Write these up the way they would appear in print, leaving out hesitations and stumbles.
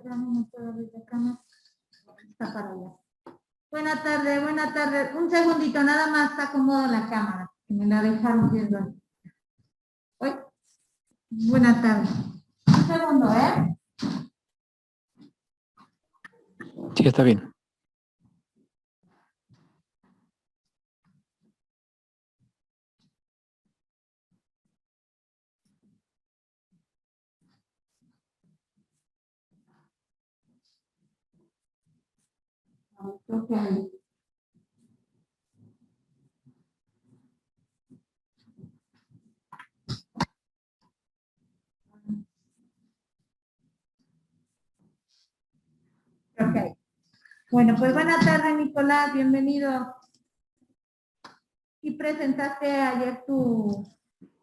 cerramos, no puedo abrir la cámara. Está para allá. Buenas tardes, buenas tardes. Un segundito, nada más acomodo la cámara, que me la dejaron viendo. Hoy. Buenas tardes. Un segundo, ¿eh? Sí, está bien. Okay. Ok. Bueno, pues buenas tardes, Nicolás, bienvenido. ¿Y presentaste ayer tu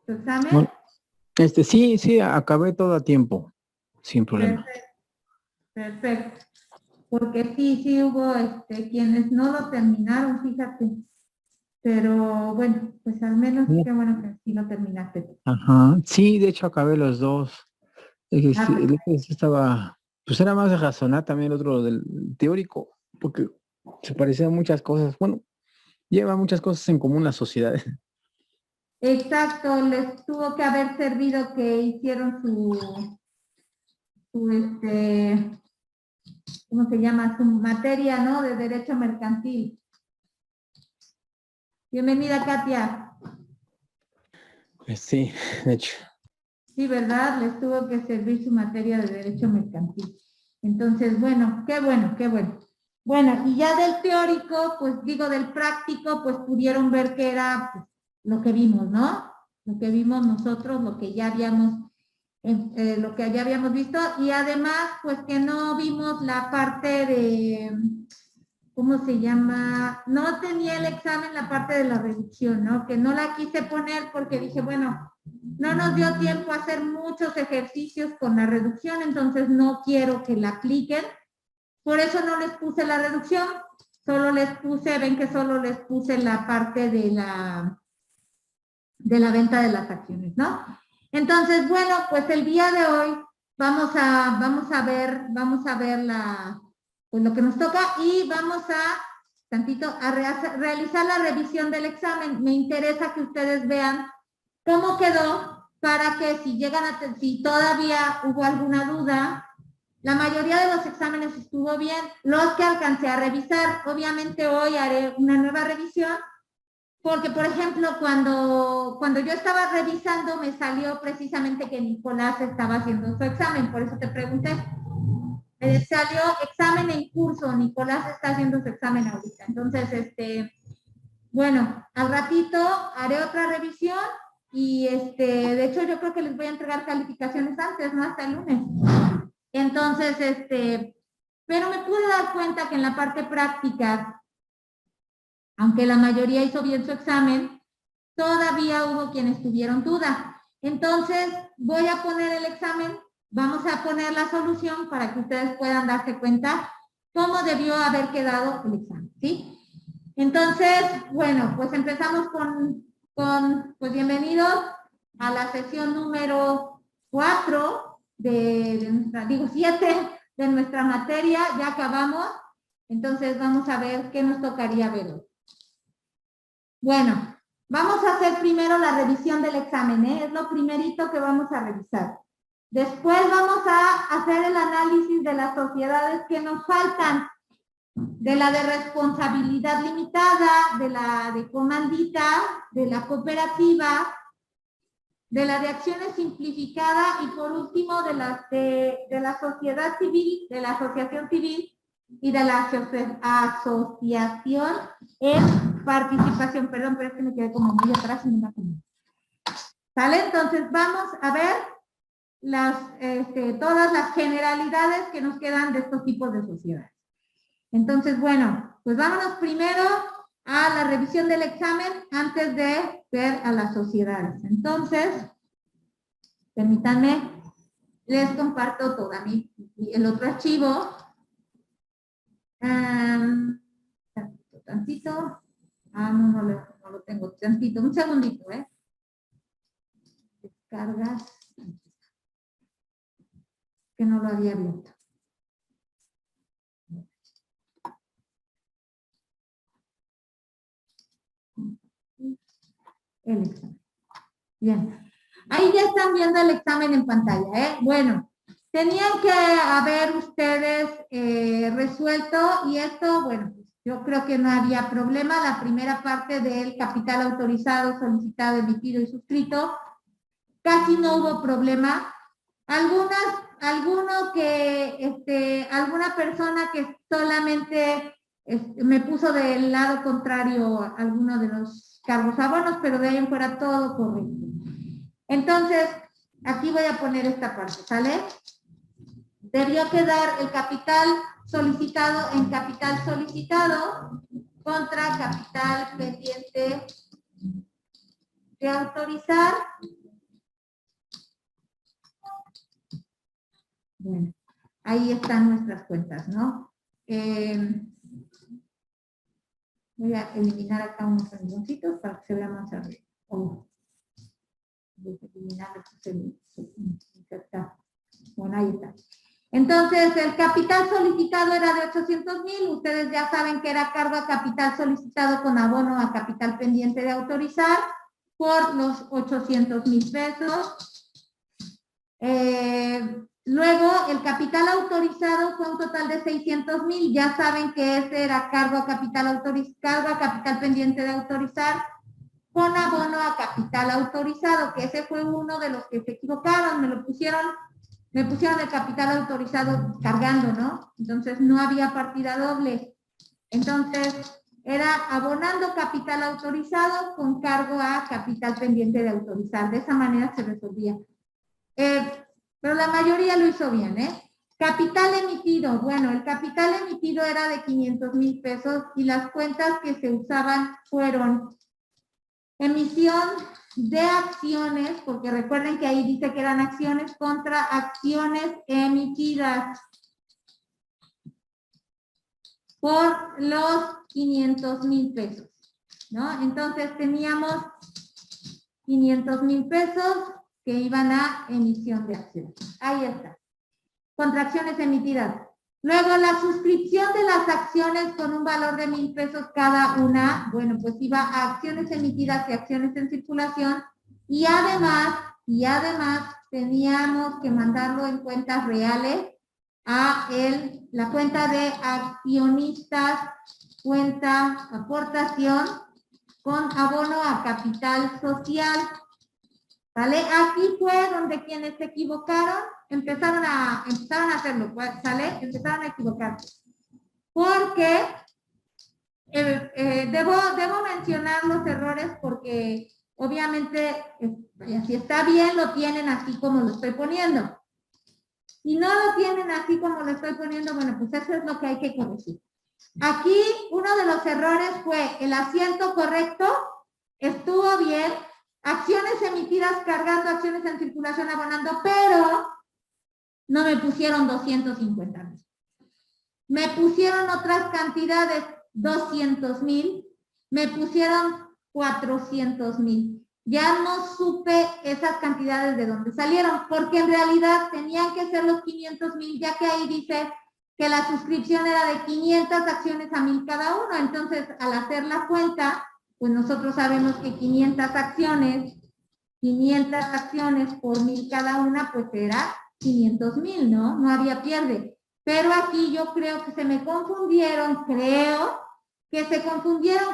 examen? Bueno, sí, acabé todo a tiempo, sin problema. Perfecto. Porque sí hubo quienes no lo terminaron, fíjate. Pero bueno, pues al menos qué bueno que sí lo terminaste. Ajá, sí, de hecho acabé los dos. El Ah, otro estaba, pues era más de razonar también el otro del teórico, porque se parecían muchas cosas. Bueno, lleva muchas cosas en común las sociedades. exacto, les tuvo que haber servido que hicieron su ¿cómo se llama? Su materia, ¿no? De derecho mercantil. Bienvenida, Katia. Sí, de hecho. Sí, ¿verdad? Les tuvo que servir su materia de derecho mercantil. Entonces, bueno, qué bueno, qué bueno. Bueno, y ya del teórico, pues digo, del práctico, pues pudieron ver que era pues, lo que vimos, ¿no? Lo que vimos nosotros, lo que ya habíamos visto, y además, pues que no vimos la parte de, ¿cómo se llama? No tenía el examen la parte de la reducción, ¿no? Que no la quise poner porque dije, bueno, no nos dio tiempo a hacer muchos ejercicios con la reducción, entonces no quiero que la apliquen. Por eso no les puse la reducción, solo les puse, ven que solo les puse la parte de la venta de las acciones, ¿no? Entonces, bueno, pues el día de hoy vamos a ver pues lo que nos toca y vamos a realizar la revisión del examen. Me interesa que ustedes vean cómo quedó para que si todavía hubo alguna duda. La mayoría de los exámenes estuvo bien, los que alcancé a revisar. Obviamente hoy haré una nueva revisión porque, por ejemplo, cuando yo estaba revisando, me salió precisamente que Nicolás estaba haciendo su examen, por eso te pregunté. Me salió examen en curso, Nicolás está haciendo su examen ahorita. Entonces, bueno, al ratito haré otra revisión y, de hecho, yo creo que les voy a entregar calificaciones antes, no hasta el lunes. Entonces, pero me pude dar cuenta que en la parte práctica, aunque la mayoría hizo bien su examen, todavía hubo quienes tuvieron duda. Entonces, voy a poner el examen, vamos a poner la solución para que ustedes puedan darse cuenta cómo debió haber quedado el examen, ¿sí? Entonces, bueno, pues empezamos pues bienvenidos a la sesión número 4 digo 7 de nuestra materia, ya acabamos. Entonces, vamos a ver qué nos tocaría ver hoy. Bueno, vamos a hacer primero la revisión del examen, ¿eh? Es lo primerito que vamos a revisar. Después vamos a hacer el análisis de las sociedades que nos faltan, de la de responsabilidad limitada, de la de comandita, de la cooperativa, de la de acciones simplificada y por último de la sociedad civil, de la asociación civil y de la asociación en participación. Perdón, pero es que me quedé como muy atrás y no me acuerdo. ¿Sale? Entonces vamos a ver todas las generalidades que nos quedan de estos tipos de sociedades. Entonces, bueno, pues vámonos primero a la revisión del examen antes de ver a las sociedades. Entonces, permítanme, les comparto el otro archivo. Tantito. No lo tengo. Tantito, un segundito, ¿eh? Descargas. Que no lo había abierto. el examen. Bien. Ahí ya están viendo el examen en pantalla, ¿eh? Bueno, tenían que haber ustedes resuelto, y esto, bueno, pues yo creo que no había problema. La primera parte del capital autorizado, solicitado, emitido y suscrito, casi no hubo problema. Alguna persona que solamente me puso del lado contrario a alguno de los cargos abonos, pero de ahí en fuera todo correcto. Entonces, aquí voy a poner esta parte, ¿sale? Debió quedar el capital solicitado en capital solicitado contra capital pendiente de autorizar. Bueno, ahí están nuestras cuentas, ¿no? Voy a eliminar acá unos renglóncitos para que se vea más arriba. Voy a eliminar bueno, ahí está. Entonces, el capital solicitado era de 800,000. Ustedes ya saben que era cargo a capital solicitado con abono a capital pendiente de autorizar por los 800,000 pesos. Luego, el capital autorizado fue un total de 600,000. Ya saben que ese era cargo a capital pendiente de autorizar con abono a capital autorizado, que ese fue uno de los que se equivocaron. Me pusieron el capital autorizado cargando, ¿no? Entonces no había partida doble. Entonces era abonando capital autorizado con cargo a capital pendiente de autorizar. De esa manera se resolvía. Pero la mayoría lo hizo bien, ¿eh? Capital emitido. Bueno, el capital emitido era de 500,000 pesos y las cuentas que se usaban fueron emisión de acciones, porque recuerden que ahí dice que eran acciones contra acciones emitidas por los 500,000 pesos, ¿no? Entonces teníamos 500,000 pesos que iban a emisión de acciones. Ahí está. Contra acciones emitidas. Luego, la suscripción de las acciones con un valor de 1,000 pesos cada una, bueno, pues iba a acciones emitidas y acciones en circulación, y además teníamos que mandarlo en cuentas reales a la cuenta de accionistas, cuenta aportación con abono a capital social. ¿Vale? Aquí fue donde quienes se equivocaron empezaron a hacerlo, ¿sale? Empezaron a equivocarse. Porque debo mencionar los errores porque obviamente si está bien lo tienen así como lo estoy poniendo. Si no lo tienen así como lo estoy poniendo, bueno, pues eso es lo que hay que corregir. Aquí uno de los errores fue el asiento correcto, estuvo bien. Acciones emitidas cargando, acciones en circulación abonando, pero no me pusieron 250,000. Me pusieron otras cantidades, 200,000, me pusieron 400,000. Ya no supe esas cantidades de dónde salieron, porque en realidad tenían que ser los 500,000, ya que ahí dice que la suscripción era de 500 acciones a 1,000 cada uno. Entonces, al hacer la cuenta, pues nosotros sabemos que 500 acciones por 1,000 cada una, pues era 500,000, ¿no? No había pierde. Pero aquí yo creo que se me confundieron,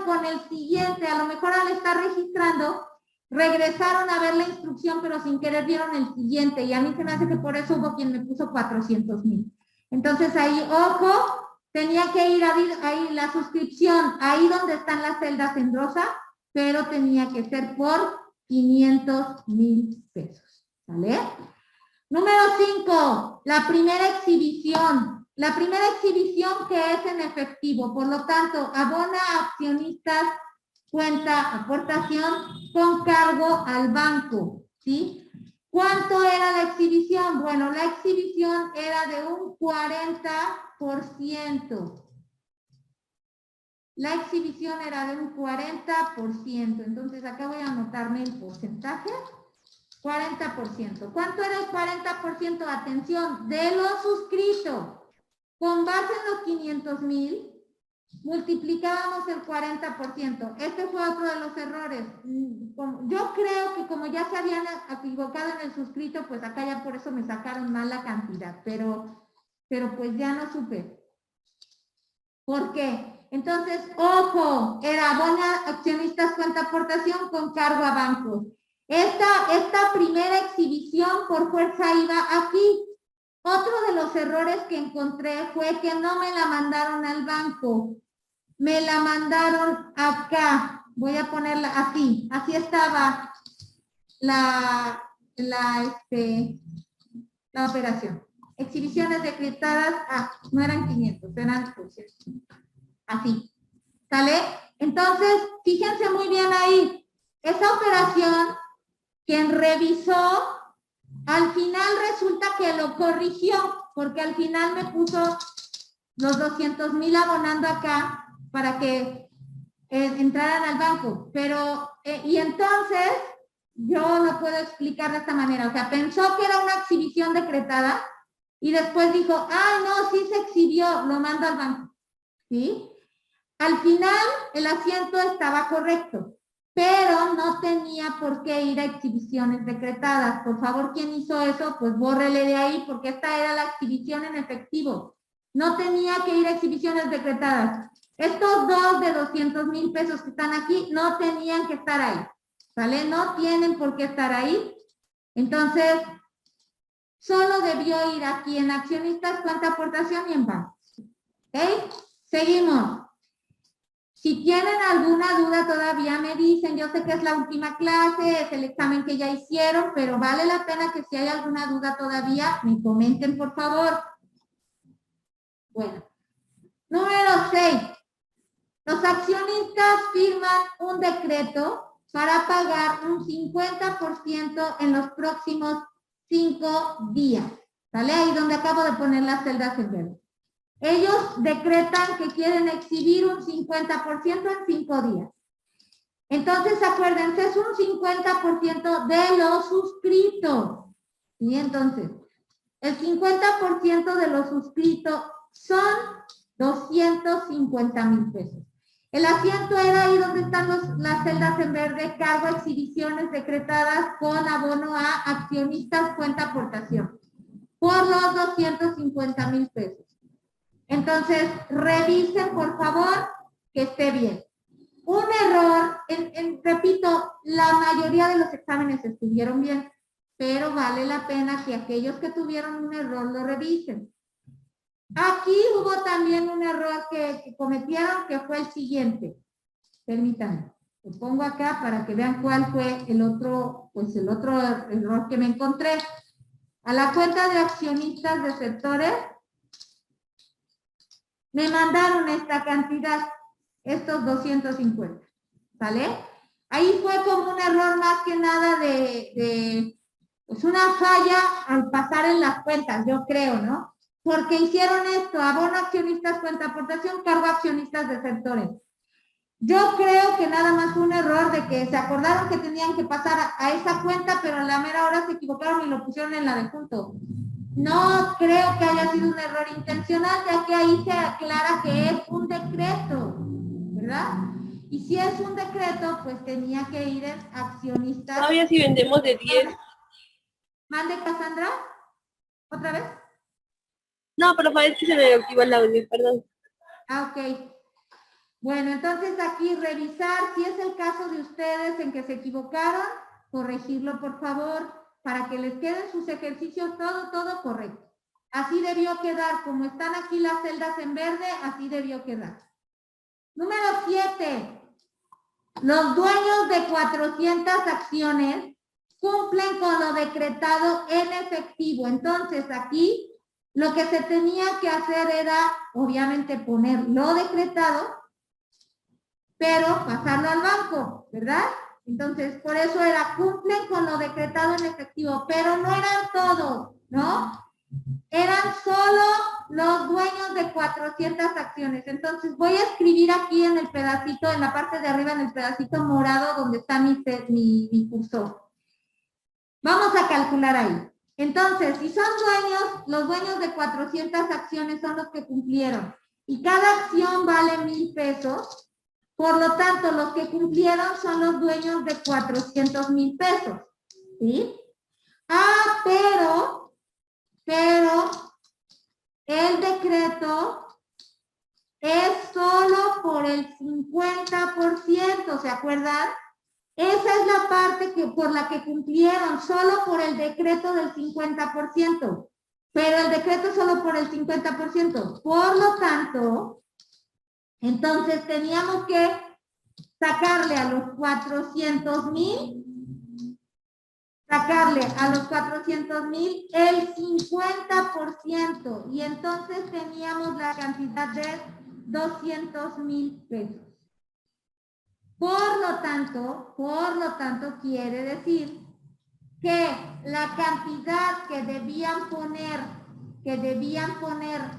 con el siguiente. A lo mejor al estar registrando, regresaron a ver la instrucción, pero sin querer vieron el siguiente. Y a mí se me hace que por eso hubo quien me puso 400,000. Entonces ahí, ojo, tenía que ir ahí la suscripción, ahí donde están las celdas en rosa, pero tenía que ser por 500,000 pesos, ¿vale? Número 5, la primera exhibición. La primera exhibición que es en efectivo, por lo tanto, abona a accionistas, cuenta aportación con cargo al banco, ¿sí? ¿Cuánto era la exhibición? Bueno, la exhibición era de un 40%. La exhibición era de un 40%. Entonces, acá voy a anotarme el porcentaje. 40%. ¿Cuánto era el 40%? Atención, de lo suscrito. Con base en los 500,000, multiplicábamos el 40%. Este fue otro de los errores. Yo creo que como ya se habían equivocado en el suscrito, pues acá ya por eso me sacaron mal la cantidad, pero pues ya no supe. ¿Por qué? Entonces, ojo, era abona accionistas cuenta aportación con cargo a bancos. Esta primera exhibición por fuerza iba aquí. Otro de los errores que encontré fue que no me la mandaron al banco. Me la mandaron acá. Voy a ponerla así. Así estaba la operación. Exhibiciones decretadas, no eran 500, eran 200. Así. ¿Sale? Entonces, fíjense muy bien ahí. Esa operación, quien revisó, al final resulta que lo corrigió, porque al final me puso los 200,000 abonando acá para que entraran al banco. Pero, y entonces, yo no puedo explicar de esta manera. O sea, pensó que era una exhibición decretada y después dijo, no, sí se exhibió, lo mando al banco. ¿Sí? Al final, el asiento estaba correcto, pero no tenía por qué ir a exhibiciones decretadas. Por favor, quien hizo eso, pues bórrele de ahí, porque esta era la exhibición en efectivo. No tenía que ir a exhibiciones decretadas. Estos dos de 200,000 pesos que están aquí no tenían que estar ahí, ¿vale? No tienen por qué estar ahí. Entonces, solo debió ir aquí en accionistas, cuenta aportación y en bancos. ¿Ok? Seguimos. Si tienen alguna duda todavía me dicen, yo sé que es la última clase, es el examen que ya hicieron, pero vale la pena que si hay alguna duda todavía, me comenten por favor. Bueno, número 6. Los accionistas firman un decreto para pagar un 50% en los próximos 5 días. ¿Vale? Ahí donde acabo de poner las celdas en verde. Ellos decretan que quieren exhibir un 50% en 5 días. Entonces, acuérdense, es un 50% de los suscritos. Y entonces, el 50% de los suscritos son 250,000 pesos. El asiento era ahí donde están las celdas en verde, cargo, exhibiciones decretadas con abono a accionistas, cuenta aportación, por los 250,000 pesos. Entonces, revisen, por favor, que esté bien. Un error, repito, la mayoría de los exámenes estuvieron bien, pero vale la pena que aquellos que tuvieron un error lo revisen. Aquí hubo también un error que cometieron, que fue el siguiente. Permítanme, lo pongo acá para que vean cuál fue el otro error que me encontré. A la cuenta de accionistas de sectores, me mandaron esta cantidad, estos 250, ¿vale? Ahí fue como un error más que nada pues una falla al pasar en las cuentas, yo creo, ¿no? Porque hicieron esto, abono accionistas, cuenta aportación, cargo accionistas de sectores. Yo creo que nada más fue un error de que se acordaron que tenían que pasar a esa cuenta, pero a la mera hora se equivocaron y lo pusieron en la de junto. No creo que haya sido un error intencional, ya que ahí se aclara que es un decreto, ¿verdad? Y si es un decreto, pues tenía que ir en accionistas. Todavía si vendemos de 10. ¿Mande, Cassandra? ¿Otra vez? No, pero parece que se me activó el audio, perdón. Ok. Bueno, entonces aquí revisar si es el caso de ustedes en que se equivocaron, corregirlo por favor, para que les queden sus ejercicios todo correcto. Así debió quedar, como están aquí las celdas en verde, así debió quedar. Número 7. Los dueños de 400 acciones cumplen con lo decretado en efectivo. Entonces aquí lo que se tenía que hacer era, obviamente, poner lo decretado, pero pasarlo al banco, ¿verdad? Entonces, por eso era, cumplen con lo decretado en efectivo, pero no eran todos, ¿no? Eran solo los dueños de 400 acciones. Entonces, voy a escribir aquí en el pedacito, en la parte de arriba, en el pedacito morado, donde está mi cursor. Vamos a calcular ahí. Entonces, si son dueños, los dueños de 400 acciones son los que cumplieron. y cada acción vale 1,000 pesos. Por lo tanto, los que cumplieron son los dueños de 400,000 pesos. ¿Sí? Ah, pero el decreto es solo por el 50%, ¿se acuerdan? Esa es la parte por la que cumplieron, solo por el decreto del 50%. Pero el decreto solo por el 50%. Por lo tanto, entonces teníamos que sacarle a los 400,000, el 50%. Y entonces teníamos la cantidad de 200,000 pesos. Por lo tanto, quiere decir que la cantidad que debían poner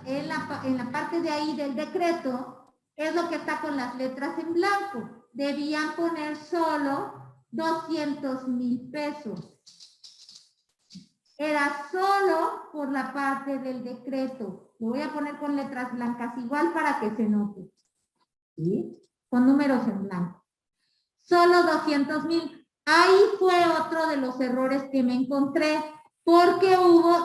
en la parte de ahí del decreto es lo que está con las letras en blanco. Debían poner solo 200,000 pesos. Era solo por la parte del decreto. Lo voy a poner con letras blancas igual para que se note. ¿Sí? Con números en blanco. Solo 200,000. Ahí fue otro de los errores que me encontré, porque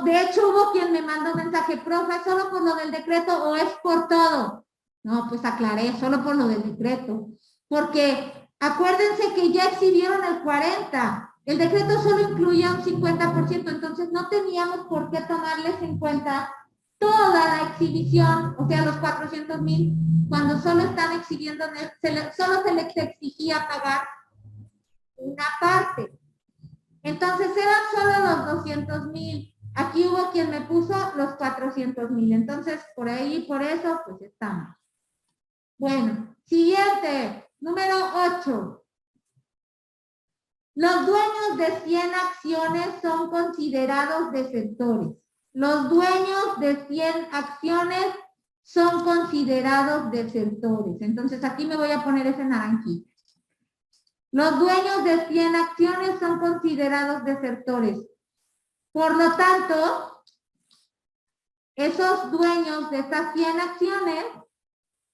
de hecho hubo quien me mandó un mensaje, profe, ¿solo por lo del decreto o es por todo? No, pues aclaré, solo por lo del decreto, porque acuérdense que ya exhibieron el 40%, el decreto solo incluía un 50%, entonces no teníamos por qué tomarles en cuenta toda la exhibición, o sea, los 400,000, cuando solo están exhibiendo, solo se les exigía pagar una parte. Entonces eran solo los 200,000. Aquí hubo quien me puso los 400,000. Entonces, por ahí, por eso, pues estamos. Bueno, siguiente, número 8. Los dueños de 100 acciones son considerados desertores. Los dueños de 100 acciones son considerados desertores. Entonces, aquí me voy a poner ese naranjito. Los dueños de 100 acciones son considerados desertores. Por lo tanto, esos dueños de estas 100 acciones,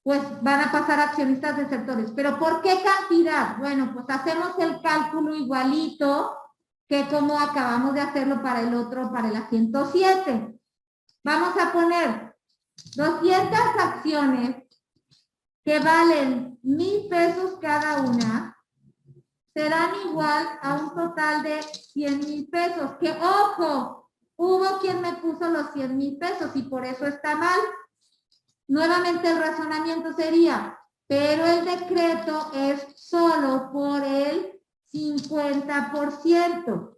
pues van a pasar a accionistas desertores. ¿Pero por qué cantidad? Bueno, pues hacemos el cálculo igualito que como acabamos de hacerlo para el otro, para el 107. Vamos a poner 200 acciones que valen 1,000 pesos cada una, serán igual a un total de 100,000 pesos. Que ojo, hubo quien me puso los 100,000 pesos y por eso está mal. Nuevamente el razonamiento sería, pero el decreto es solo por el 50%.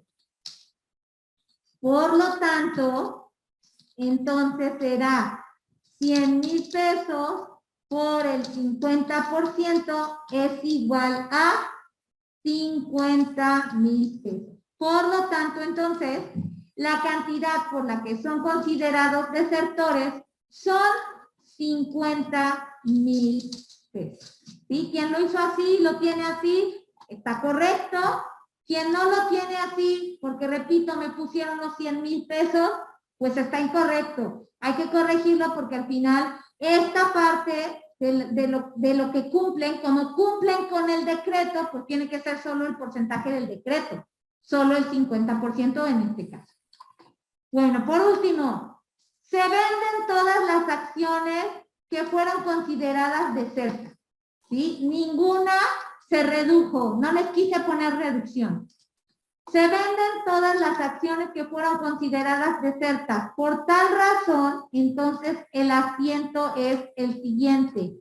Por lo tanto, entonces será 100,000 pesos por el 50% es igual a 50,000 pesos. Por lo tanto, entonces, la cantidad por la que son considerados desertores son 50,000 pesos. ¿Sí? Quien lo hizo así, lo tiene así, está correcto. Quien no lo tiene así, porque repito, me pusieron los 100,000 pesos, pues está incorrecto. Hay que corregirlo porque al final esta parte de lo que cumplen, como cumplen con el decreto, pues tiene que ser solo el porcentaje del decreto, solo el 50% en este caso. Bueno, por último, se venden todas las acciones que fueron consideradas desertas, ¿sí? Ninguna se redujo, no les quise poner reducción. Se venden todas las acciones que fueron consideradas desertas. Por tal razón, entonces, el asiento es el siguiente.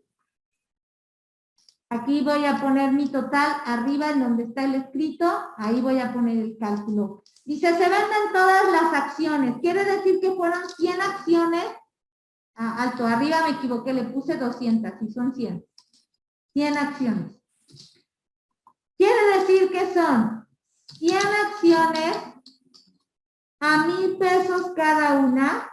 Aquí voy a poner mi total arriba en donde está el escrito. Ahí voy a poner el cálculo. Dice, se venden todas las acciones. Quiere decir que fueron 100 acciones. Alto, arriba me equivoqué, le puse 200 y son 100. 100 acciones. Quiere decir que son 100 acciones a 1,000 pesos cada una.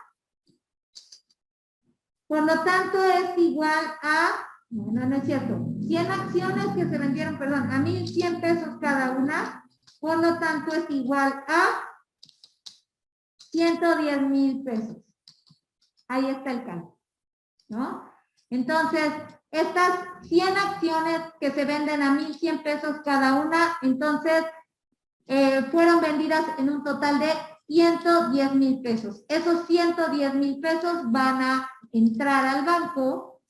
Por lo tanto, es igual a, no es cierto, 100 acciones que se vendieron, perdón, a 1,100 pesos cada una. Por lo tanto, es igual a 110,000 pesos. Ahí está el cálculo, ¿no? Entonces, estas 100 acciones que se venden a 1,100 pesos cada una, entonces fueron vendidas en un total de 110,000 pesos. Esos 110,000 pesos van a entrar al banco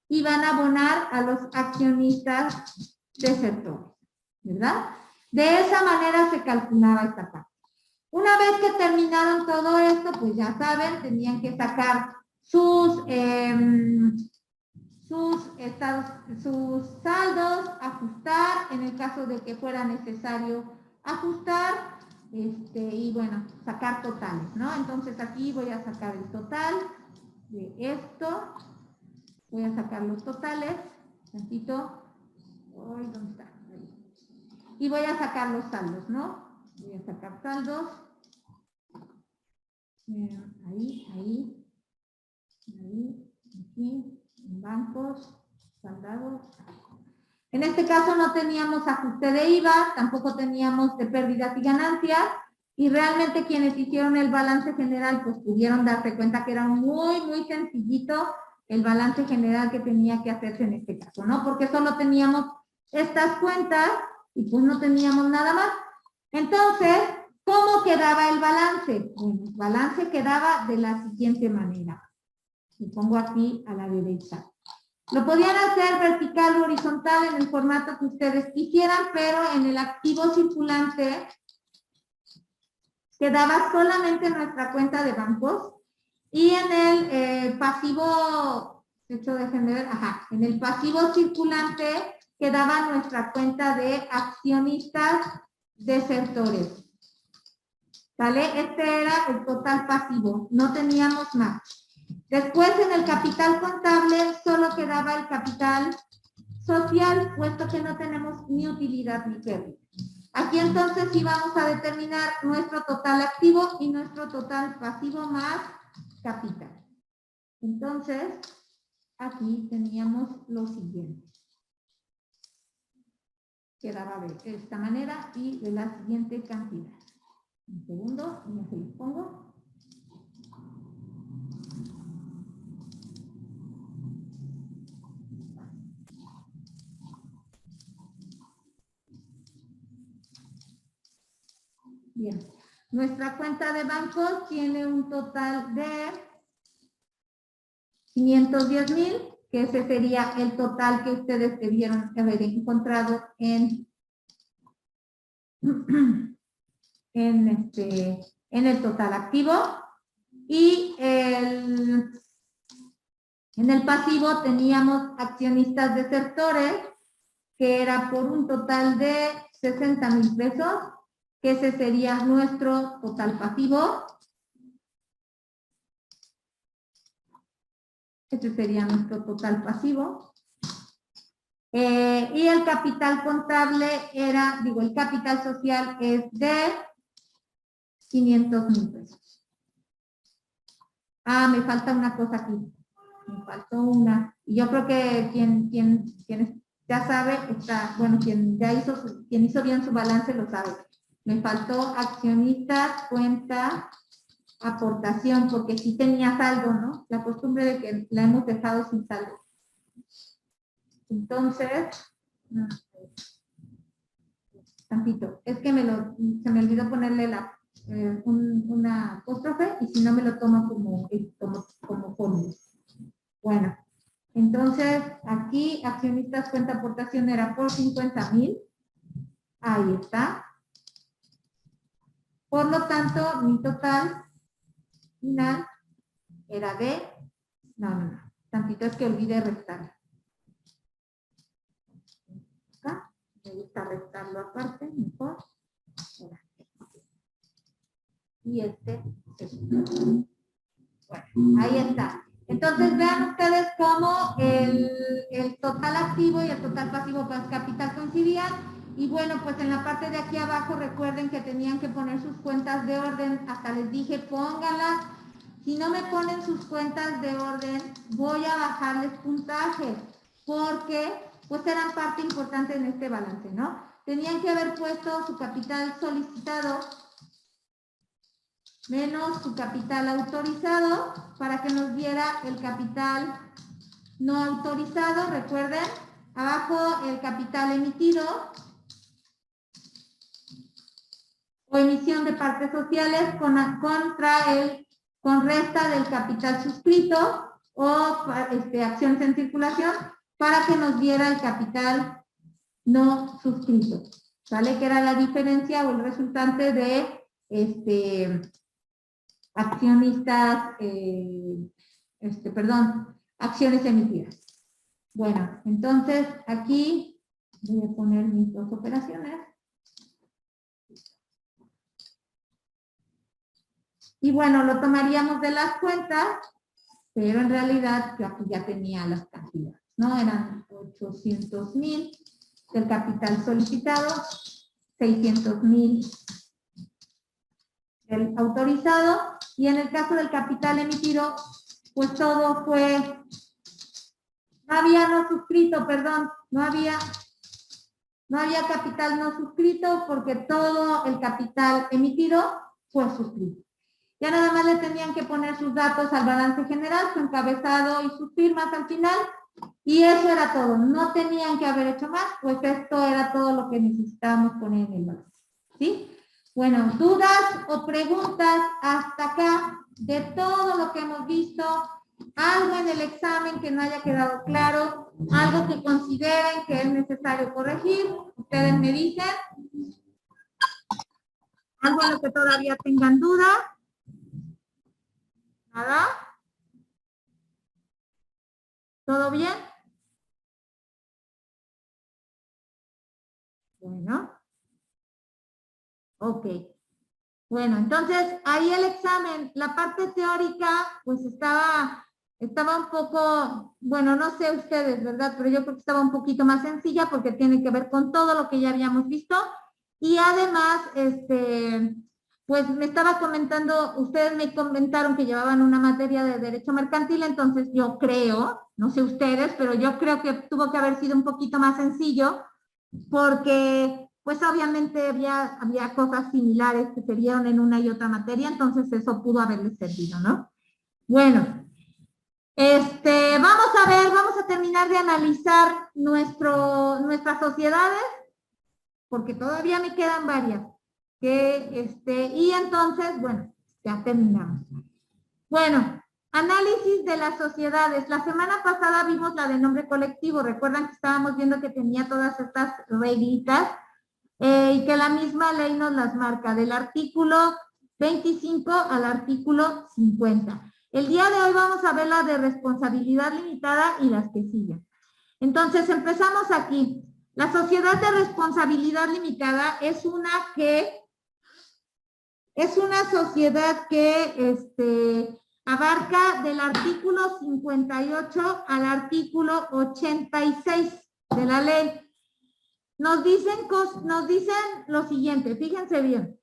y van a abonar a los accionistas desertores, ¿verdad? De esa manera se calculaba esta parte. Una vez que terminaron todo esto, pues ya saben, tenían que sacar sus saldos, ajustar, en el caso de que fuera necesario ajustar, y bueno, sacar totales, ¿no? Entonces aquí voy a sacar el total de esto, voy a sacar los totales, tantito, ¿dónde está? Ahí. Y voy a sacar los saldos, ¿no? Voy a sacar saldos, ahí, aquí, en bancos, saldados. En este caso no teníamos ajuste de IVA, tampoco teníamos de pérdidas y ganancias, y realmente quienes hicieron el balance general pues pudieron darse cuenta que era muy, muy sencillito el balance general que tenía que hacerse en este caso, ¿no? Porque solo teníamos estas cuentas y pues no teníamos nada más. Entonces, ¿cómo quedaba el balance? Bueno, el balance quedaba de la siguiente manera. Lo pongo aquí a la derecha. Lo podían hacer vertical o horizontal en el formato que ustedes quisieran, pero en el activo circulante quedaba solamente nuestra cuenta de bancos y en el pasivo, de hecho déjenme ver, en el pasivo circulante quedaba nuestra cuenta de accionistas desertores. ¿Vale? Este era el total pasivo, no teníamos más. Después en el capital contable solo quedaba el capital social, puesto que no tenemos ni utilidad ni pérdida. Aquí entonces sí vamos a determinar nuestro total activo y nuestro total pasivo más capital. Entonces, aquí teníamos lo siguiente. Quedaba de esta manera y de la siguiente cantidad. Un segundo, y aquí lo pongo. Bien, nuestra cuenta de bancos tiene un total de 510,000, que ese sería el total que ustedes debieron haber encontrado en el total activo. Y en el pasivo teníamos accionistas desertores, que era por un total de 60,000 pesos, que ese sería nuestro total pasivo. Este sería nuestro total pasivo. Y el capital contable era, el capital social es de 500,000 pesos. Me falta una cosa aquí. Me faltó una. Y yo creo que quien ya sabe, quien hizo bien su balance lo sabe. Me faltó accionistas, cuenta, aportación, porque sí tenía saldo, ¿no? La costumbre de que la hemos dejado sin saldo. Entonces, tantito, es que se me olvidó ponerle una apóstrofe y si no me lo toma como fórmula. Bueno, entonces aquí accionistas cuenta aportación era por 50,000. Ahí está. Por lo tanto, mi total final era de... No. Tantito es que olvidé restar. Acá. Me gusta restarlo aparte, mejor. Y bueno, ahí está. Entonces vean ustedes cómo el total activo y el total pasivo más capital coincidían. Y bueno, pues en la parte de aquí abajo recuerden que tenían que poner sus cuentas de orden. Hasta les dije, pónganlas. Si no me ponen sus cuentas de orden, voy a bajarles puntajes. Porque pues eran parte importante en este balance, ¿no? Tenían que haber puesto su capital solicitado menos su capital autorizado para que nos diera el capital no autorizado. Recuerden, abajo el capital emitido o emisión de partes sociales con resta del capital suscrito o acciones en circulación para que nos diera el capital no suscrito. ¿Sale? Que era la diferencia o el resultante de accionistas, acciones emitidas. Bueno, entonces aquí voy a poner mis dos operaciones. Y bueno, lo tomaríamos de las cuentas, pero en realidad yo aquí ya tenía las cantidades, ¿no? Eran 800,000 del capital solicitado, 600,000 del autorizado, y en el caso del capital emitido, pues todo fue, no había no suscrito, perdón, no había capital no suscrito porque todo el capital emitido fue suscrito. Ya nada más le tenían que poner sus datos al balance general, su encabezado y sus firmas al final, y eso era todo. No tenían que haber hecho más, pues esto era todo lo que necesitábamos poner en el balance. ¿Sí? Bueno, dudas o preguntas hasta acá de todo lo que hemos visto, algo en el examen que no haya quedado claro, algo que consideren que es necesario corregir, ustedes me dicen, algo en lo que todavía tengan duda. ¿Nada? ¿Todo bien? Bueno. Ok. Bueno, entonces ahí el examen, la parte teórica, pues estaba un poco, bueno, no sé ustedes, ¿verdad? Pero yo creo que estaba un poquito más sencilla porque tiene que ver con todo lo que ya habíamos visto. Y además, pues me estaba comentando, ustedes me comentaron que llevaban una materia de derecho mercantil, entonces yo creo, no sé ustedes, pero yo creo que tuvo que haber sido un poquito más sencillo porque pues obviamente había cosas similares que se vieron en una y otra materia, entonces eso pudo haberles servido, ¿no? Bueno, vamos a terminar de analizar nuestras sociedades, porque todavía me quedan varias. Y entonces, bueno, ya terminamos. Bueno, análisis de las sociedades. La semana pasada vimos la de nombre colectivo. Recuerdan que estábamos viendo que tenía todas estas reglitas y que la misma ley nos las marca, del artículo 25 al artículo 50. El día de hoy vamos a ver la de responsabilidad limitada y las que siguen. Entonces, empezamos aquí. La sociedad de responsabilidad limitada es una sociedad que abarca del artículo 58 al artículo 86 de la ley. Nos dicen lo siguiente, fíjense bien,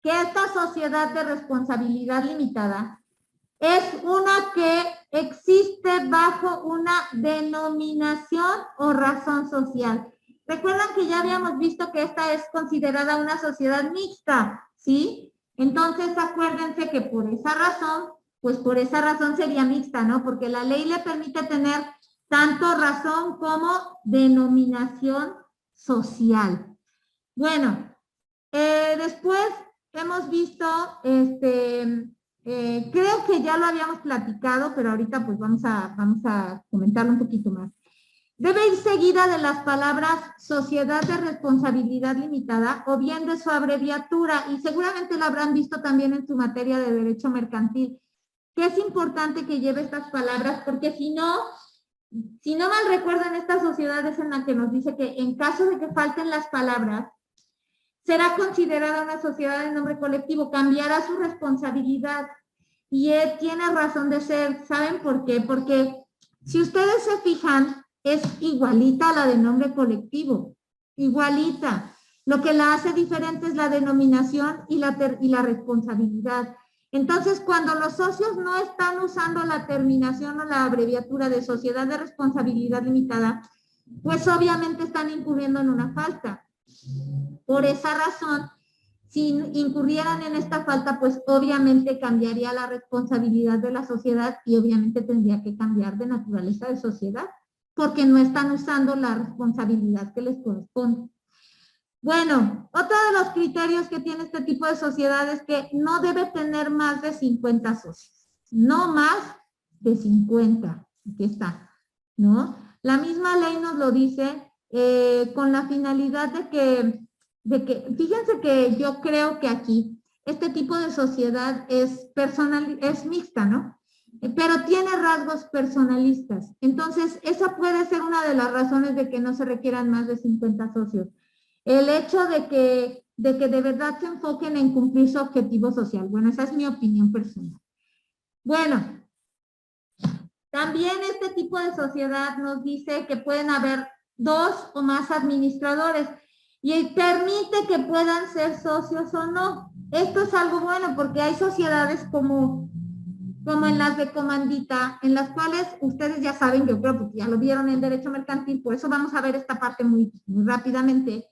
que esta sociedad de responsabilidad limitada es una que existe bajo una denominación o razón social. Recuerdan que ya habíamos visto que esta es considerada una sociedad mixta, ¿sí? Entonces acuérdense que por esa razón sería mixta, ¿no? Porque la ley le permite tener tanto razón como denominación social. Bueno, después hemos visto, creo que ya lo habíamos platicado, pero ahorita pues vamos a comentarlo un poquito más. Debe ir seguida de las palabras sociedad de responsabilidad limitada o bien de su abreviatura, y seguramente lo habrán visto también en su materia de derecho mercantil, que es importante que lleve estas palabras, porque si no mal recuerdo, en esta sociedad es en la que nos dice que en caso de que falten las palabras, será considerada una sociedad de nombre colectivo, cambiará su responsabilidad. Y tiene razón de ser. ¿Saben por qué? Porque si ustedes se fijan, es igualita a la de nombre colectivo, igualita. Lo que la hace diferente es la denominación y la responsabilidad. Entonces, cuando los socios no están usando la terminación o la abreviatura de sociedad de responsabilidad limitada, pues obviamente están incurriendo en una falta. Por esa razón Si incurrieran en esta falta, pues obviamente cambiaría la responsabilidad de la sociedad y obviamente tendría que cambiar de naturaleza de sociedad, porque no están usando la responsabilidad que les corresponde. Bueno, otro de los criterios que tiene este tipo de sociedad es que no debe tener más de 50 socios, no más de 50, aquí está, ¿no? La misma ley nos lo dice con la finalidad de que, fíjense que yo creo que aquí este tipo de sociedad es mixta, ¿no? Pero tiene rasgos personalistas. Entonces, esa puede ser una de las razones de que no se requieran más de 50 socios. El hecho de que de verdad se enfoquen en cumplir su objetivo social. Bueno, esa es mi opinión personal. Bueno, también este tipo de sociedad nos dice que pueden haber 2 o más administradores y permite que puedan ser socios o no. Esto es algo bueno porque hay sociedades como en las de comandita, en las cuales ustedes ya saben, yo creo porque ya lo vieron en derecho mercantil, por eso vamos a ver esta parte muy rápidamente.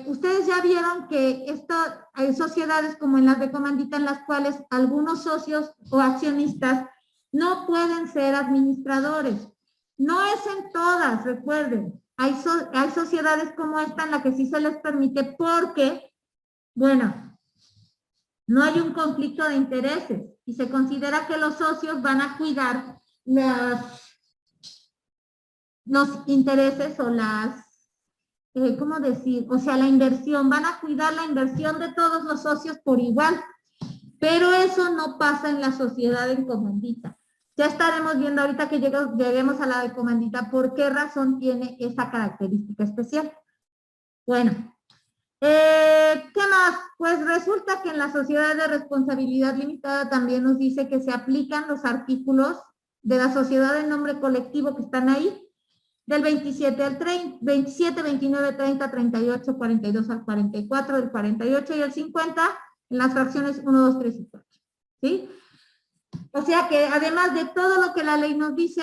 Ustedes ya vieron que hay sociedades como en las de comandita en las cuales algunos socios o accionistas no pueden ser administradores. No es en todas, recuerden. Hay sociedades como esta en la que sí se les permite porque, bueno, no hay un conflicto de intereses y se considera que los socios van a cuidar los intereses o ¿cómo decir? O sea, la inversión, van a cuidar la inversión de todos los socios por igual, pero eso no pasa en la sociedad en comandita. Ya estaremos viendo ahorita que lleguemos a la de comandita por qué razón tiene esa característica especial. Bueno, ¿qué más? Pues resulta que en la sociedad de responsabilidad limitada también nos dice que se aplican los artículos de la sociedad en nombre colectivo que están ahí, del 27 al 30, 27, 29, 30, 38, 42 al 44, del 48 y el 50 en las fracciones 1, 2, 3 y 4. ¿Sí? O sea que además de todo lo que la ley nos dice,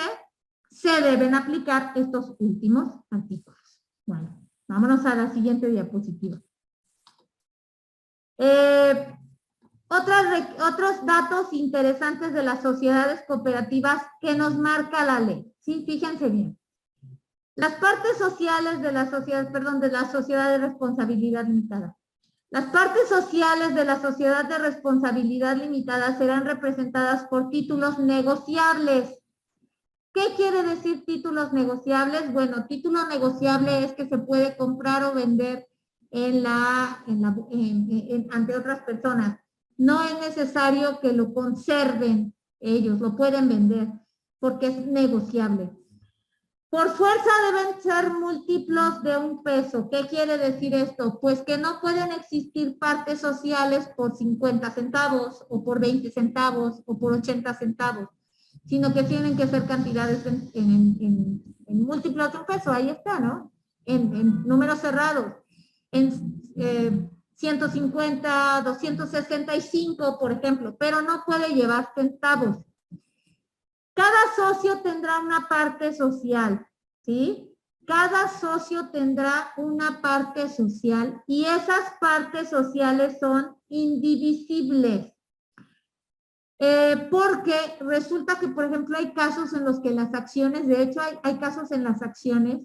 se deben aplicar estos últimos artículos. Bueno, vámonos a la siguiente diapositiva. Otros datos interesantes de las sociedades cooperativas que nos marca la ley. ¿Sí? Fíjense bien. Las partes sociales de la sociedad, de la sociedad de responsabilidad limitada. Las partes sociales de la sociedad de responsabilidad limitada serán representadas por títulos negociables. ¿Qué quiere decir títulos negociables? Bueno, título negociable es que se puede comprar o vender ante otras personas. No es necesario que lo conserven ellos, lo pueden vender porque es negociable. Por fuerza deben ser múltiplos de un peso. ¿Qué quiere decir esto? Pues que no pueden existir partes sociales por 50 centavos o por 20 centavos o por 80 centavos, sino que tienen que ser cantidades en múltiplos de un peso. Ahí está, ¿no? En números cerrados. En 150, 265, por ejemplo, pero no puede llevar centavos. Cada socio tendrá una parte social, ¿sí? Cada socio tendrá una parte social y esas partes sociales son indivisibles. Porque resulta que, por ejemplo, hay casos en los que las acciones, de hecho hay casos en las acciones,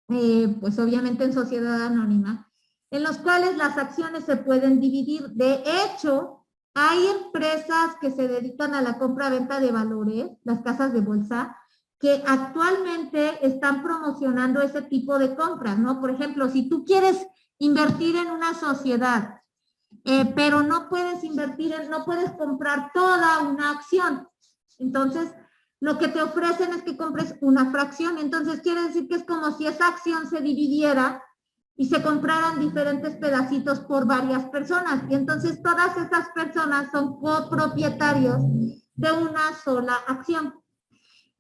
pues obviamente en sociedad anónima, en los cuales las acciones se pueden dividir. De hecho, hay empresas que se dedican a la compra-venta de valores, las casas de bolsa, que actualmente están promocionando ese tipo de compras, ¿no? Por ejemplo, si tú quieres invertir en una sociedad, pero no puedes no puedes comprar toda una acción. Entonces, lo que te ofrecen es que compres una fracción. Entonces, quiere decir que es como si esa acción se dividiera y se compraran diferentes pedacitos por varias personas. Y entonces todas esas personas son copropietarios de una sola acción.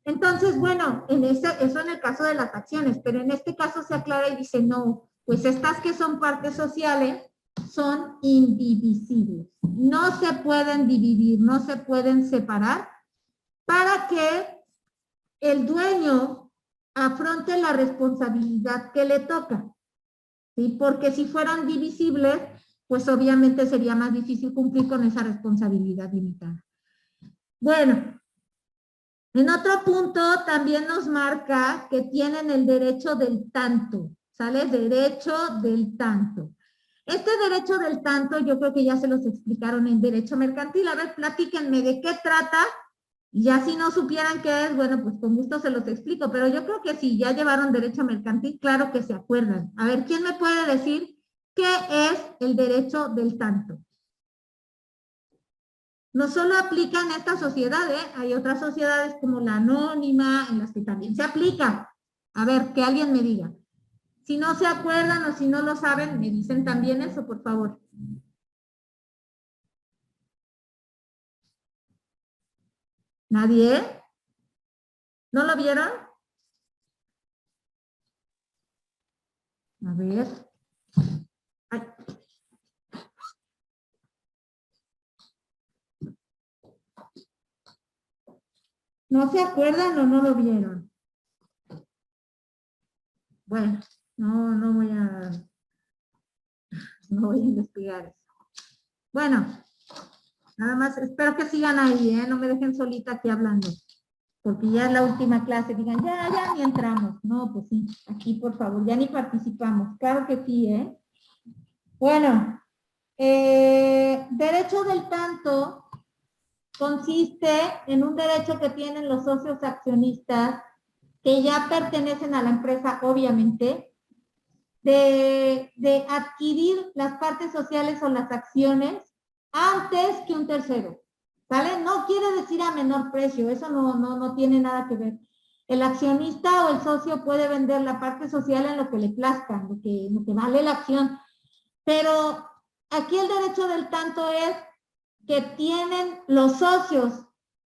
Entonces, bueno, eso en el caso de las acciones, pero en este caso se aclara y dice, no, pues estas que son partes sociales son indivisibles. No se pueden dividir, no se pueden separar para que el dueño afronte la responsabilidad que le toca. ¿sí? Porque si fueran divisibles, pues obviamente sería más difícil cumplir con esa responsabilidad limitada. Bueno, en otro punto también nos marca que tienen el derecho del tanto, ¿sale? Derecho del tanto. Este derecho del tanto yo creo que ya se los explicaron en derecho mercantil. A ver, platíquenme de qué trata. Y ya si no supieran qué es, bueno, pues con gusto se los explico. Pero yo creo que si ya llevaron derecho mercantil, claro que se acuerdan. A ver, ¿quién me puede decir qué es el derecho del tanto? No solo aplica en esta sociedad, ¿eh? Hay otras sociedades como la anónima en las que también se aplica. A ver, que alguien me diga. Si no se acuerdan o si no lo saben, me dicen también eso, por favor. ¿Nadie? ¿No lo vieron? A ver. Ay. ¿No se acuerdan o no lo vieron? Bueno, no voy a investigar eso. Bueno, nada más, espero que sigan ahí, ¿eh? No me dejen solita aquí hablando. Porque ya es la última clase, digan, ya ni entramos. No, pues sí, aquí por favor, ya ni participamos. Claro que sí, ¿eh? Bueno, derecho del tanto consiste en un derecho que tienen los socios accionistas que ya pertenecen a la empresa, obviamente, de adquirir las partes sociales o las acciones antes que un tercero, ¿vale? No quiere decir a menor precio, eso no tiene nada que ver. El accionista o el socio puede vender la parte social en lo que le plazca, lo que vale la acción, pero aquí el derecho del tanto es que tienen los socios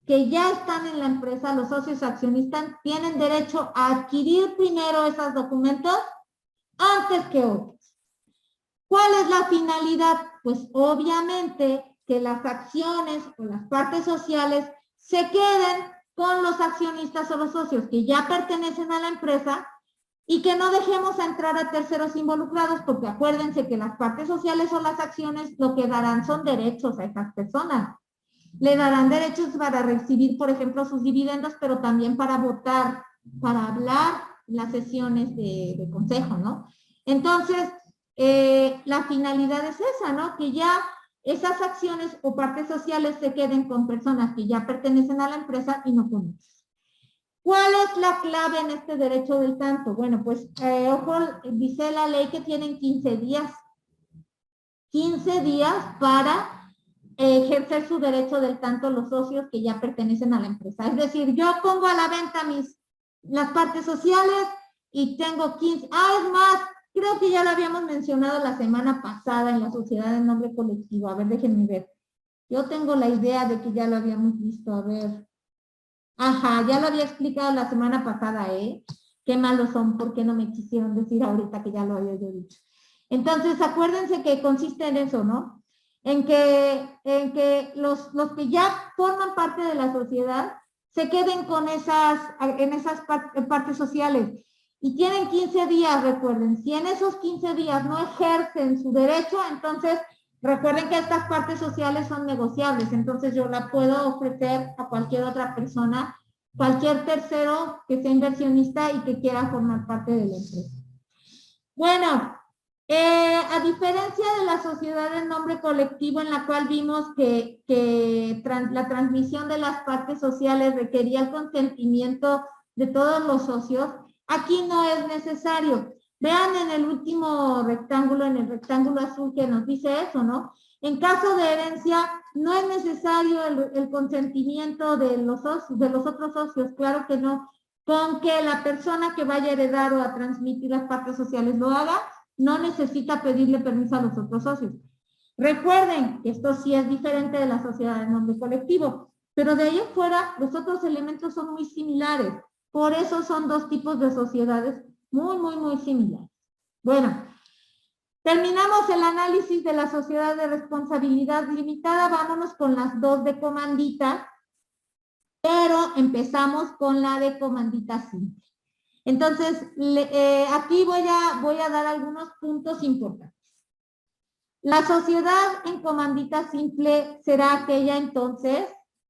que ya están en la empresa, los socios accionistas, tienen derecho a adquirir primero esos documentos antes que otros. ¿Cuál es la finalidad? Pues obviamente que las acciones o las partes sociales se queden con los accionistas o los socios que ya pertenecen a la empresa y que no dejemos entrar a terceros involucrados, porque acuérdense que las partes sociales o las acciones lo que darán son derechos a esas personas. Le darán derechos para recibir, por ejemplo, sus dividendos, pero también para votar, para hablar en las sesiones de consejo, ¿no? Entonces, la finalidad es esa, ¿no? Que ya esas acciones o partes sociales se queden con personas que ya pertenecen a la empresa y no con otros. ¿Cuál es la clave en este derecho del tanto? Bueno, pues, ojo, dice la ley que tienen 15 días. 15 días para ejercer su derecho del tanto los socios que ya pertenecen a la empresa. Es decir, yo pongo a la venta las partes sociales y tengo 15. Es más, creo que ya lo habíamos mencionado la semana pasada en la sociedad de nombre colectivo. A ver, déjenme ver. Yo tengo la idea de que ya lo habíamos visto. A ver. Ajá, ya lo había explicado la semana pasada, ¿eh? Qué malos son, ¿por qué no me quisieron decir ahorita que ya lo había yo dicho? Entonces, acuérdense que consiste en eso, ¿no? En que los que ya forman parte de la sociedad se queden con esas partes sociales. Y tienen 15 días, recuerden. Si en esos 15 días no ejercen su derecho, entonces recuerden que estas partes sociales son negociables. Entonces yo la puedo ofrecer a cualquier otra persona, cualquier tercero que sea inversionista y que quiera formar parte de la empresa. Bueno, a diferencia de la sociedad de nombre colectivo en la cual vimos que la transmisión de las partes sociales requería el consentimiento de todos los socios, aquí no es necesario. Vean en el último rectángulo, en el rectángulo azul que nos dice eso, ¿no? En caso de herencia, no es necesario el consentimiento de los otros socios, claro que no. Con que la persona que vaya a heredar o a transmitir las partes sociales lo haga, no necesita pedirle permiso a los otros socios. Recuerden que esto sí es diferente de la sociedad de nombre colectivo, pero de ahí en fuera los otros elementos son muy similares. Por eso son dos tipos de sociedades muy similares. Bueno, terminamos el análisis de la sociedad de responsabilidad limitada. Vámonos con las dos de comandita, pero empezamos con la de comandita simple. Entonces, aquí voy a dar algunos puntos importantes. La sociedad en comandita simple será aquella entonces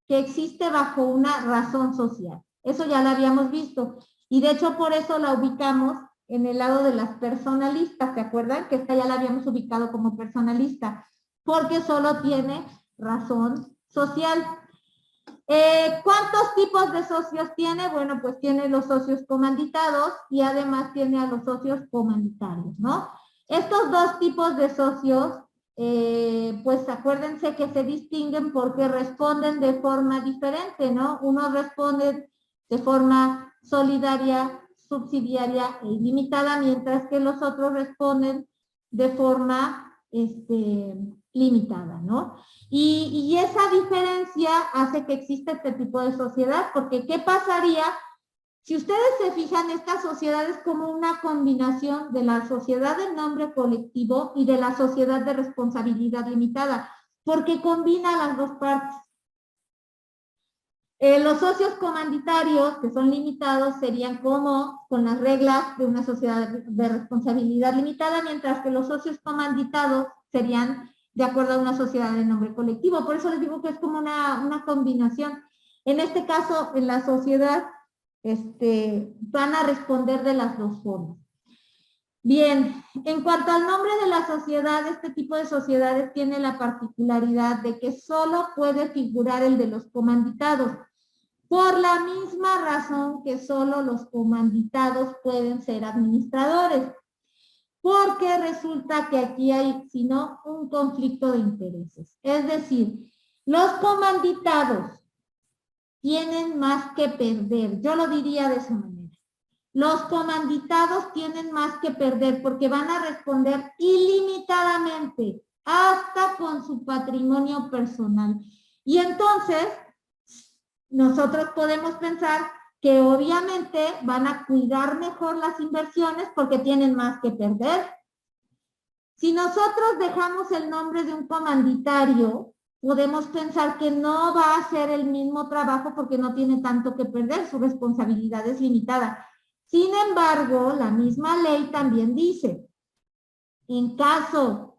que existe bajo una razón social. Eso ya lo habíamos visto. Y de hecho por eso la ubicamos en el lado de las personalistas. ¿Se acuerdan? Que esta ya la habíamos ubicado como personalista. Porque solo tiene razón social. ¿Cuántos tipos de socios tiene? Bueno, pues tiene los socios comanditados y además tiene a los socios comanditarios, ¿no? Estos dos tipos de socios, pues acuérdense que se distinguen porque responden de forma diferente, ¿no? Unos responden de forma solidaria, subsidiaria e ilimitada, mientras que los otros responden de forma limitada, ¿no? Y esa diferencia hace que exista este tipo de sociedad, porque ¿qué pasaría? Si ustedes se fijan, esta sociedad es como una combinación de la sociedad de nombre colectivo y de la sociedad de responsabilidad limitada, porque combina las dos partes. Los socios comanditarios, que son limitados, serían como con las reglas de una sociedad de responsabilidad limitada, mientras que los socios comanditados serían de acuerdo a una sociedad de nombre colectivo. Por eso les digo que es como una combinación. En este caso, en la sociedad, van a responder de las dos formas. Bien, en cuanto al nombre de la sociedad, este tipo de sociedades tiene la particularidad de que solo puede figurar el de los comanditados, por la misma razón que solo los comanditados pueden ser administradores, porque resulta que aquí hay, si no, un conflicto de intereses. Es decir, los comanditados tienen más que perder, yo lo diría de esa manera. Los comanditados tienen más que perder porque van a responder ilimitadamente, hasta con su patrimonio personal. Y entonces, nosotros podemos pensar que obviamente van a cuidar mejor las inversiones porque tienen más que perder. Si nosotros dejamos el nombre de un comanditario, podemos pensar que no va a hacer el mismo trabajo porque no tiene tanto que perder, su responsabilidad es limitada. Sin embargo, la misma ley también dice, en caso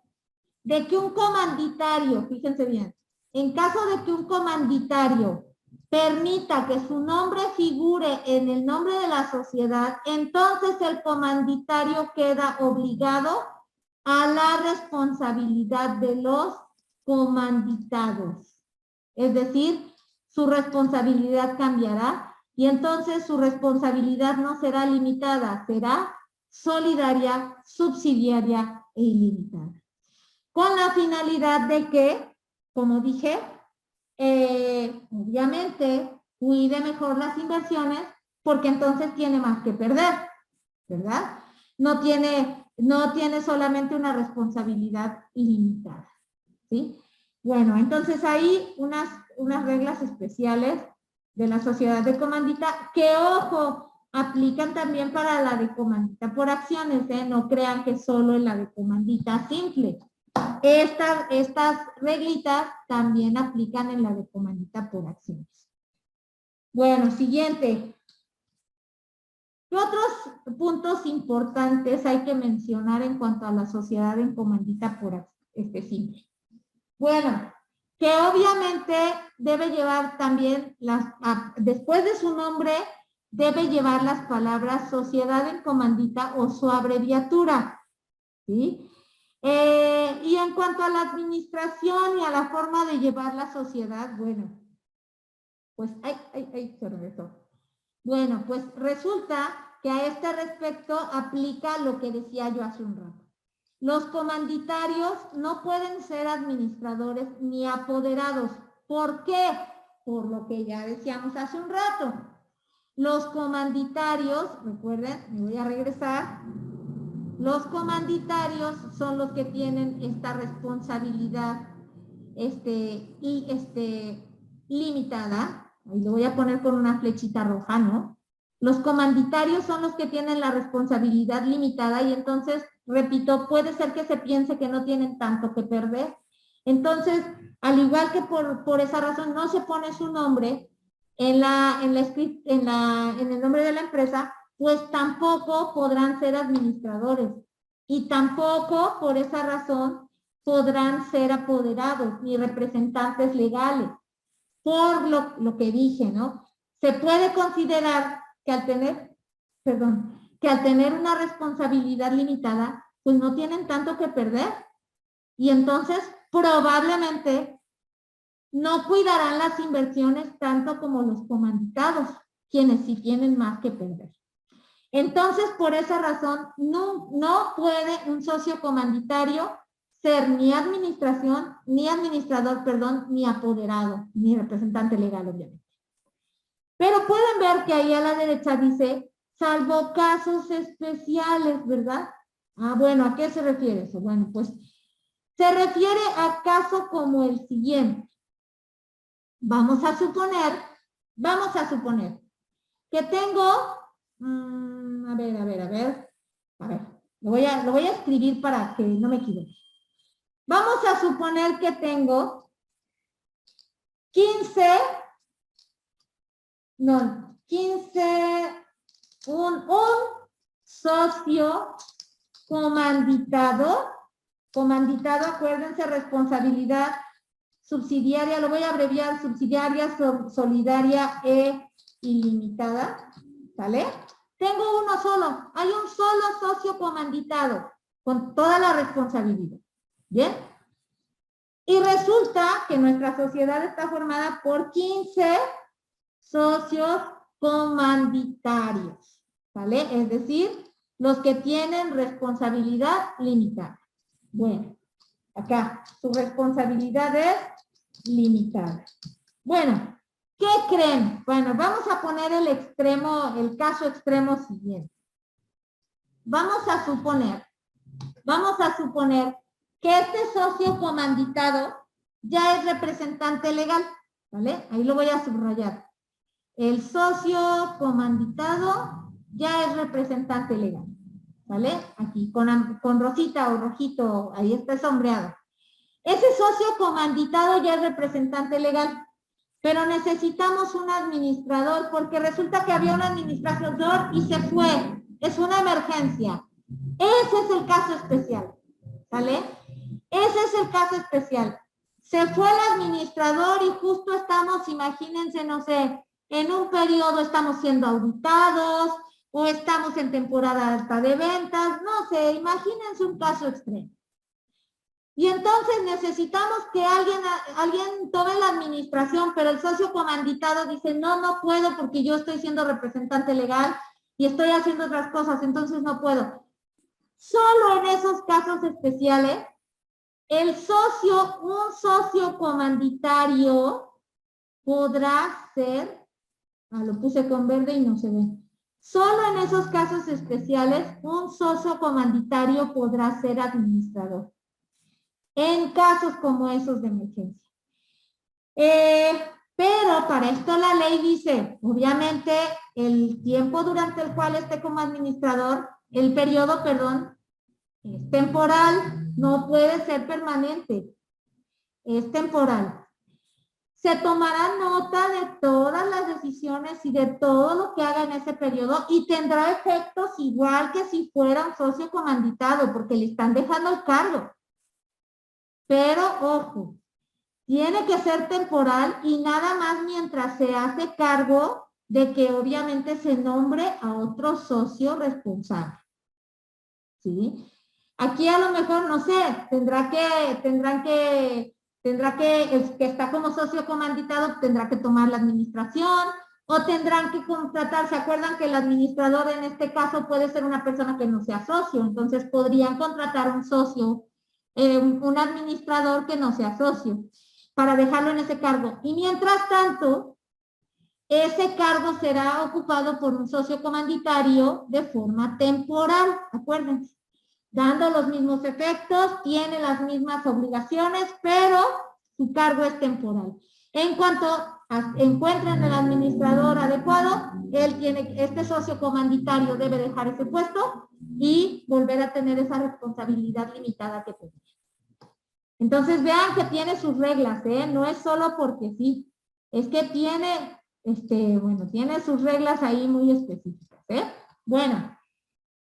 de que un comanditario, fíjense bien, en caso de que un comanditario permita que su nombre figure en el nombre de la sociedad, entonces el comanditario queda obligado a la responsabilidad de los comanditados. Es decir, su responsabilidad cambiará y entonces su responsabilidad no será limitada, será solidaria, subsidiaria e ilimitada. Con la finalidad de que, como dije, obviamente cuide mejor las inversiones porque entonces tiene más que perder, ¿verdad? No tiene solamente una responsabilidad ilimitada, ¿sí? Bueno, entonces hay unas reglas especiales de la sociedad de comandita que, ojo, aplican también para la de comandita por acciones, no crean que solo en la de comandita simple. Estas reglitas también aplican en la de comandita por acciones. Bueno, siguiente. ¿Qué otros puntos importantes hay que mencionar en cuanto a la sociedad en comandita por simple? Bueno, que obviamente debe llevar también, después de su nombre, debe llevar las palabras sociedad en comandita o su abreviatura, ¿sí? Y en cuanto a la administración y a la forma de llevar la sociedad, bueno, pues, se regresó. Bueno, pues resulta que a este respecto aplica lo que decía yo hace un rato. Los comanditarios no pueden ser administradores ni apoderados. ¿Por qué? Por lo que ya decíamos hace un rato. Los comanditarios, recuerden, me voy a regresar, los comanditarios son los que tienen esta responsabilidad limitada. Ahí lo voy a poner con una flechita roja, ¿no? Los comanditarios son los que tienen la responsabilidad limitada y entonces, repito, puede ser que se piense que no tienen tanto que perder. Entonces, al igual que por esa razón no se pone su nombre en el nombre de la empresa, pues tampoco podrán ser administradores y tampoco por esa razón podrán ser apoderados ni representantes legales. Por lo que dije, ¿no? Se puede considerar que al tener una responsabilidad limitada, pues no tienen tanto que perder. Y entonces probablemente no cuidarán las inversiones tanto como los comanditados, quienes sí tienen más que perder. Entonces, por esa razón, no puede un socio comanditario ser ni administración, ni administrador, perdón, ni apoderado, ni representante legal, obviamente. Pero pueden ver que ahí a la derecha dice, salvo casos especiales, ¿verdad? Ah, bueno, ¿a qué se refiere eso? Bueno, pues se refiere a caso como el siguiente. Vamos a suponer que tengo, a ver, lo voy a escribir para que no me equivoque. Vamos a suponer que tengo un socio comanditado, acuérdense, responsabilidad subsidiaria, lo voy a abreviar, subsidiaria, solidaria e ilimitada, ¿vale? Tengo uno solo, hay un solo socio comanditado con toda la responsabilidad, ¿bien? Y resulta que nuestra sociedad está formada por 15 socios comanditarios, ¿vale? Es decir, los que tienen responsabilidad limitada. Bueno, acá su responsabilidad es limitada. Bueno, ¿qué creen? Bueno, vamos a poner el caso extremo siguiente. Vamos a suponer que este socio comanditado ya es representante legal, ¿vale? Ahí lo voy a subrayar. El socio comanditado ya es representante legal, ¿vale? Aquí con rosita o rojito, ahí está sombreado. Ese socio comanditado ya es representante legal, pero necesitamos un administrador porque resulta que había un administrador y se fue. Es una emergencia. Ese es el caso especial, ¿vale? Ese es el caso especial. Se fue el administrador y justo estamos, imagínense, no sé, en un periodo estamos siendo auditados o estamos en temporada alta de ventas, no sé, imagínense un caso extremo. Y entonces necesitamos que alguien tome la administración, pero el socio comanditado dice, no puedo porque yo estoy siendo representante legal y estoy haciendo otras cosas, entonces no puedo. Solo en esos casos especiales, un socio comanditario podrá ser, lo puse con verde y no se ve. Solo en esos casos especiales, un socio comanditario podrá ser administrador. En casos como esos de emergencia. Pero para esto la ley dice, obviamente, el tiempo durante el cual esté como administrador, el periodo, perdón, es temporal, no puede ser permanente, es temporal. Se tomará nota de todas las decisiones y de todo lo que haga en ese periodo y tendrá efectos igual que si fuera un socio comanditado, porque le están dejando el cargo. Pero, ojo, tiene que ser temporal y nada más mientras se hace cargo de que obviamente se nombre a otro socio responsable. ¿Sí? Aquí a lo mejor, no sé, el que está como socio comanditado tendrá que tomar la administración o tendrán que contratar, ¿se acuerdan que el administrador en este caso puede ser una persona que no sea socio? Entonces podrían contratar un socio, un administrador que no sea socio, para dejarlo en ese cargo. Y mientras tanto, ese cargo será ocupado por un socio comanditario de forma temporal, acuérdense, dando los mismos efectos, tiene las mismas obligaciones, pero su cargo es temporal. En cuanto encuentren el administrador adecuado, este socio comanditario debe dejar ese puesto y volver a tener esa responsabilidad limitada que tenía. Entonces vean que tiene sus reglas, no es solo porque sí, es que tiene sus reglas ahí muy específicas, Bueno,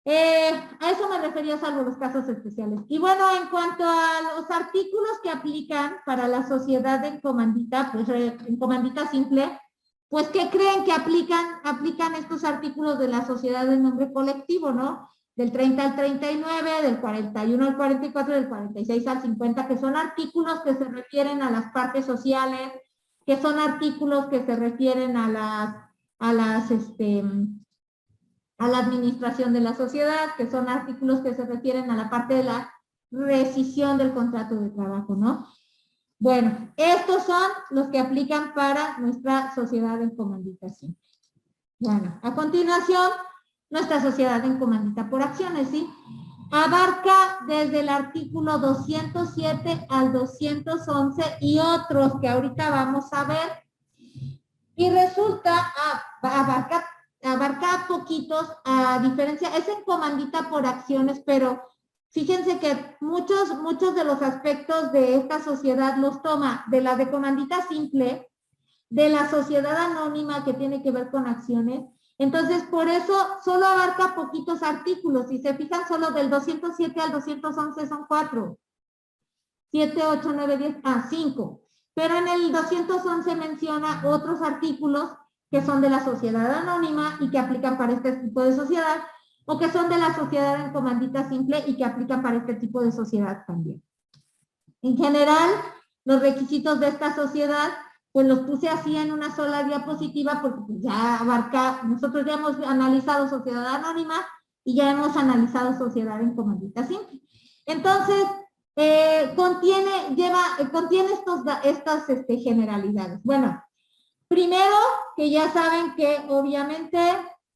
a eso me refería, salvo los casos especiales. Y bueno, en cuanto a los artículos que aplican para la sociedad en comandita, pues en comandita simple, pues ¿qué creen que aplican estos artículos de la sociedad de nombre colectivo, ¿no? Del 30 al 39, del 41 al 44, del 46 al 50, que son artículos que se refieren a las partes sociales, que son artículos que se refieren a la administración de la sociedad, que son artículos que se refieren a la parte de la rescisión del contrato de trabajo, ¿no? Bueno, estos son los que aplican para nuestra sociedad en comandita simple. Bueno, a continuación, nuestra sociedad en comandita por acciones, ¿sí? Abarca desde el artículo 207 al 211 y otros que ahorita vamos a ver. Y resulta, abarca poquitos, a diferencia, es en comandita por acciones, pero fíjense que muchos de los aspectos de esta sociedad los toma de la de comandita simple, de la sociedad anónima que tiene que ver con acciones. Entonces, por eso solo abarca poquitos artículos. Si se fijan, solo del 207 al 211 son 4. 7, 8, 9, 10, 5. Pero en el 211 menciona otros artículos que son de la sociedad anónima y que aplican para este tipo de sociedad, o que son de la sociedad en comandita simple y que aplican para este tipo de sociedad también. En general, los requisitos de esta sociedad, pues los puse así en una sola diapositiva porque pues ya abarca, nosotros ya hemos analizado sociedad anónima y ya hemos analizado sociedad en comandita simple. Entonces, contiene estas generalidades. Bueno, primero, que ya saben que obviamente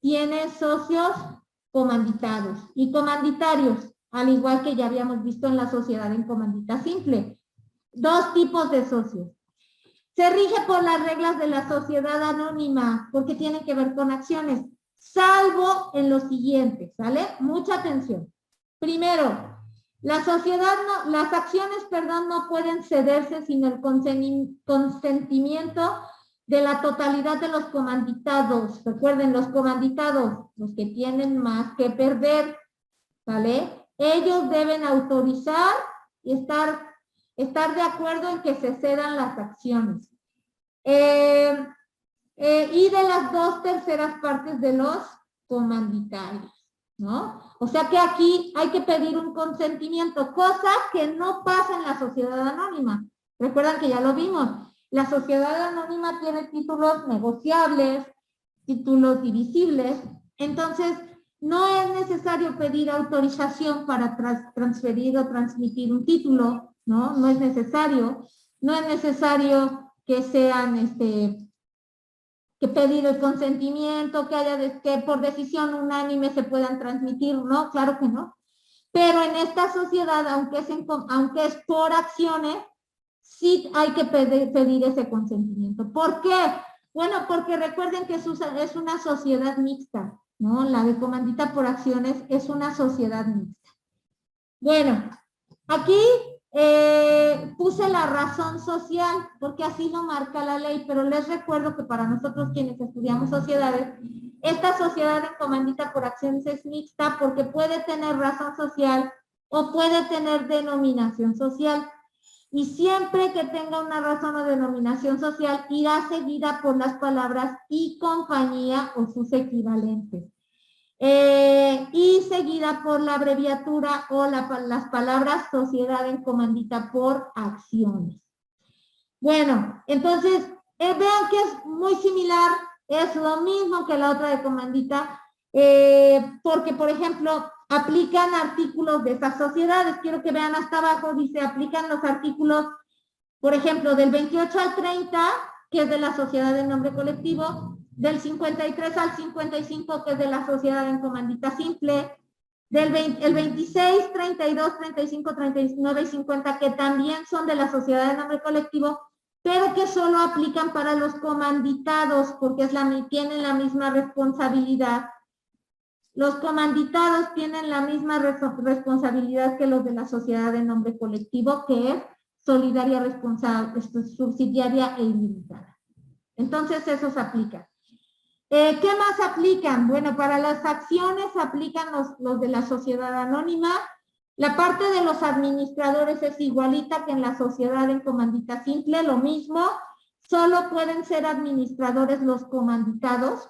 tiene socios comanditados y comanditarios, al igual que ya habíamos visto en la sociedad en comandita simple. Dos tipos de socios. Se rige por las reglas de la sociedad anónima, porque tienen que ver con acciones, salvo en lo siguiente, ¿sale? Mucha atención. Primero, las acciones, no pueden cederse sin el consentimiento de la totalidad de los comanditados. Recuerden, los comanditados, los que tienen más que perder, ¿vale? Ellos deben autorizar y estar de acuerdo en que se cedan las acciones. Y de las 2/3 partes de los comanditarios, ¿no? O sea que aquí hay que pedir un consentimiento, cosa que no pasa en la sociedad anónima. Recuerdan que ya lo vimos. La sociedad anónima tiene títulos negociables, títulos divisibles, entonces no es necesario pedir autorización para transferir o transmitir un título, ¿no? No es necesario. No es necesario que sean, que pedir el consentimiento, que por decisión unánime se puedan transmitir, ¿no? Claro que no. Pero en esta sociedad, aunque es por acciones, sí hay que pedir ese consentimiento. ¿Por qué? Bueno, porque recuerden que es una sociedad mixta, ¿no? La de comandita por acciones es una sociedad mixta. Bueno, aquí puse la razón social, porque así lo marca la ley, pero les recuerdo que para nosotros quienes estudiamos sociedades, esta sociedad en comandita por acciones es mixta porque puede tener razón social o puede tener denominación social. Y siempre que tenga una razón o denominación social, irá seguida por las palabras y compañía o sus equivalentes. Y seguida por la abreviatura o las palabras sociedad en comandita por acciones. Bueno, entonces, vean que es muy similar, es lo mismo que la otra de comandita, porque, por ejemplo, aplican artículos de esas sociedades. Quiero que vean hasta abajo, dice, aplican los artículos, por ejemplo, del 28 al 30, que es de la sociedad en nombre colectivo, del 53 al 55, que es de la sociedad en comandita simple, el 26, 32, 35, 39 y 50, que también son de la sociedad de nombre colectivo, pero que solo aplican para los comanditados, porque tienen la misma responsabilidad. Los comanditados tienen la misma responsabilidad que los de la sociedad de nombre colectivo, que es solidaria, responsable, subsidiaria e ilimitada. Entonces, eso se aplica. ¿Qué más aplican? Bueno, para las acciones aplican los de la sociedad anónima. La parte de los administradores es igualita que en la sociedad en comandita simple, lo mismo. Solo pueden ser administradores los comanditados,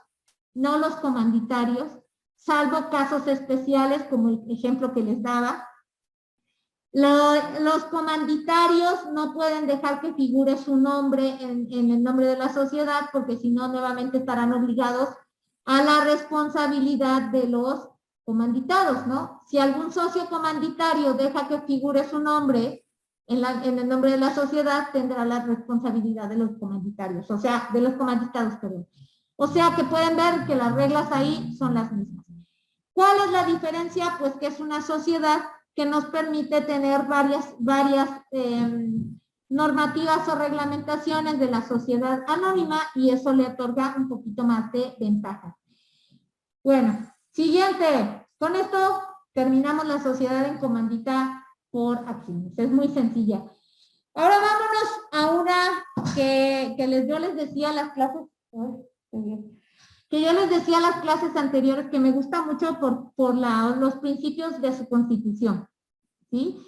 no los comanditarios, salvo casos especiales como el ejemplo que les daba. Los comanditarios no pueden dejar que figure su nombre en el nombre de la sociedad, porque si no, nuevamente estarán obligados a la responsabilidad de los comanditados, ¿no? Si algún socio comanditario deja que figure su nombre en el nombre de la sociedad, tendrá la responsabilidad de los comanditarios, o sea, de los comanditados, perdón. O sea que pueden ver que las reglas ahí son las mismas. ¿Cuál es la diferencia? Pues que es una sociedad que nos permite tener varias normativas o reglamentaciones de la sociedad anónima y eso le otorga un poquito más de ventaja. Bueno, siguiente. Con esto terminamos la sociedad en comandita por acciones. Es muy sencilla. Ahora vámonos a una que yo les decía las clases. Que yo les decía las clases anteriores que me gusta mucho por los principios de su constitución, ¿sí?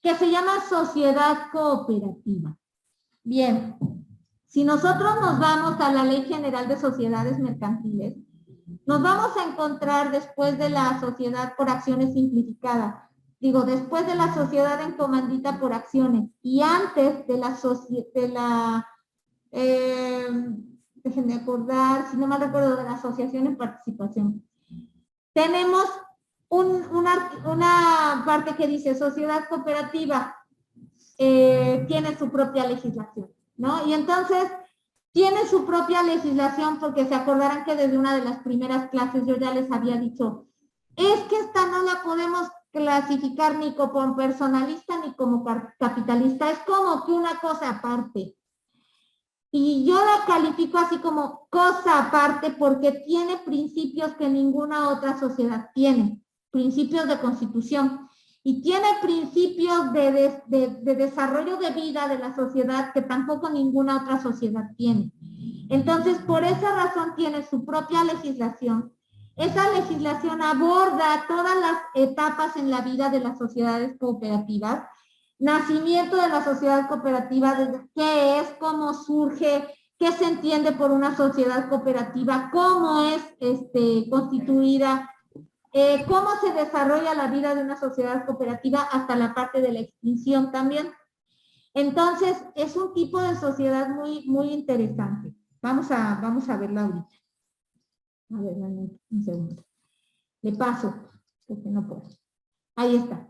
Que se llama sociedad cooperativa. Bien, si nosotros nos vamos a la Ley General de Sociedades Mercantiles, nos vamos a encontrar después de la sociedad por acciones simplificada, después de la sociedad en comandita por acciones y antes de déjenme acordar, si no mal recuerdo, de la asociación en participación. Tenemos una parte que dice sociedad cooperativa tiene su propia legislación, ¿no? Y entonces tiene su propia legislación porque se acordarán que desde una de las primeras clases yo ya les había dicho, es que esta no la podemos clasificar ni como personalista ni como capitalista, es como que una cosa aparte. Y yo la califico así como cosa aparte porque tiene principios que ninguna otra sociedad tiene, principios de constitución, y tiene principios de desarrollo de vida de la sociedad que tampoco ninguna otra sociedad tiene. Entonces, por esa razón tiene su propia legislación. Esa legislación aborda todas las etapas en la vida de las sociedades cooperativas, nacimiento de la sociedad cooperativa, qué es, cómo surge, qué se entiende por una sociedad cooperativa, cómo es constituida, cómo se desarrolla la vida de una sociedad cooperativa hasta la parte de la extinción también. Entonces, es un tipo de sociedad muy, muy interesante. Vamos a verla ahorita. A ver, un segundo. Le paso, porque no puedo. Ahí está.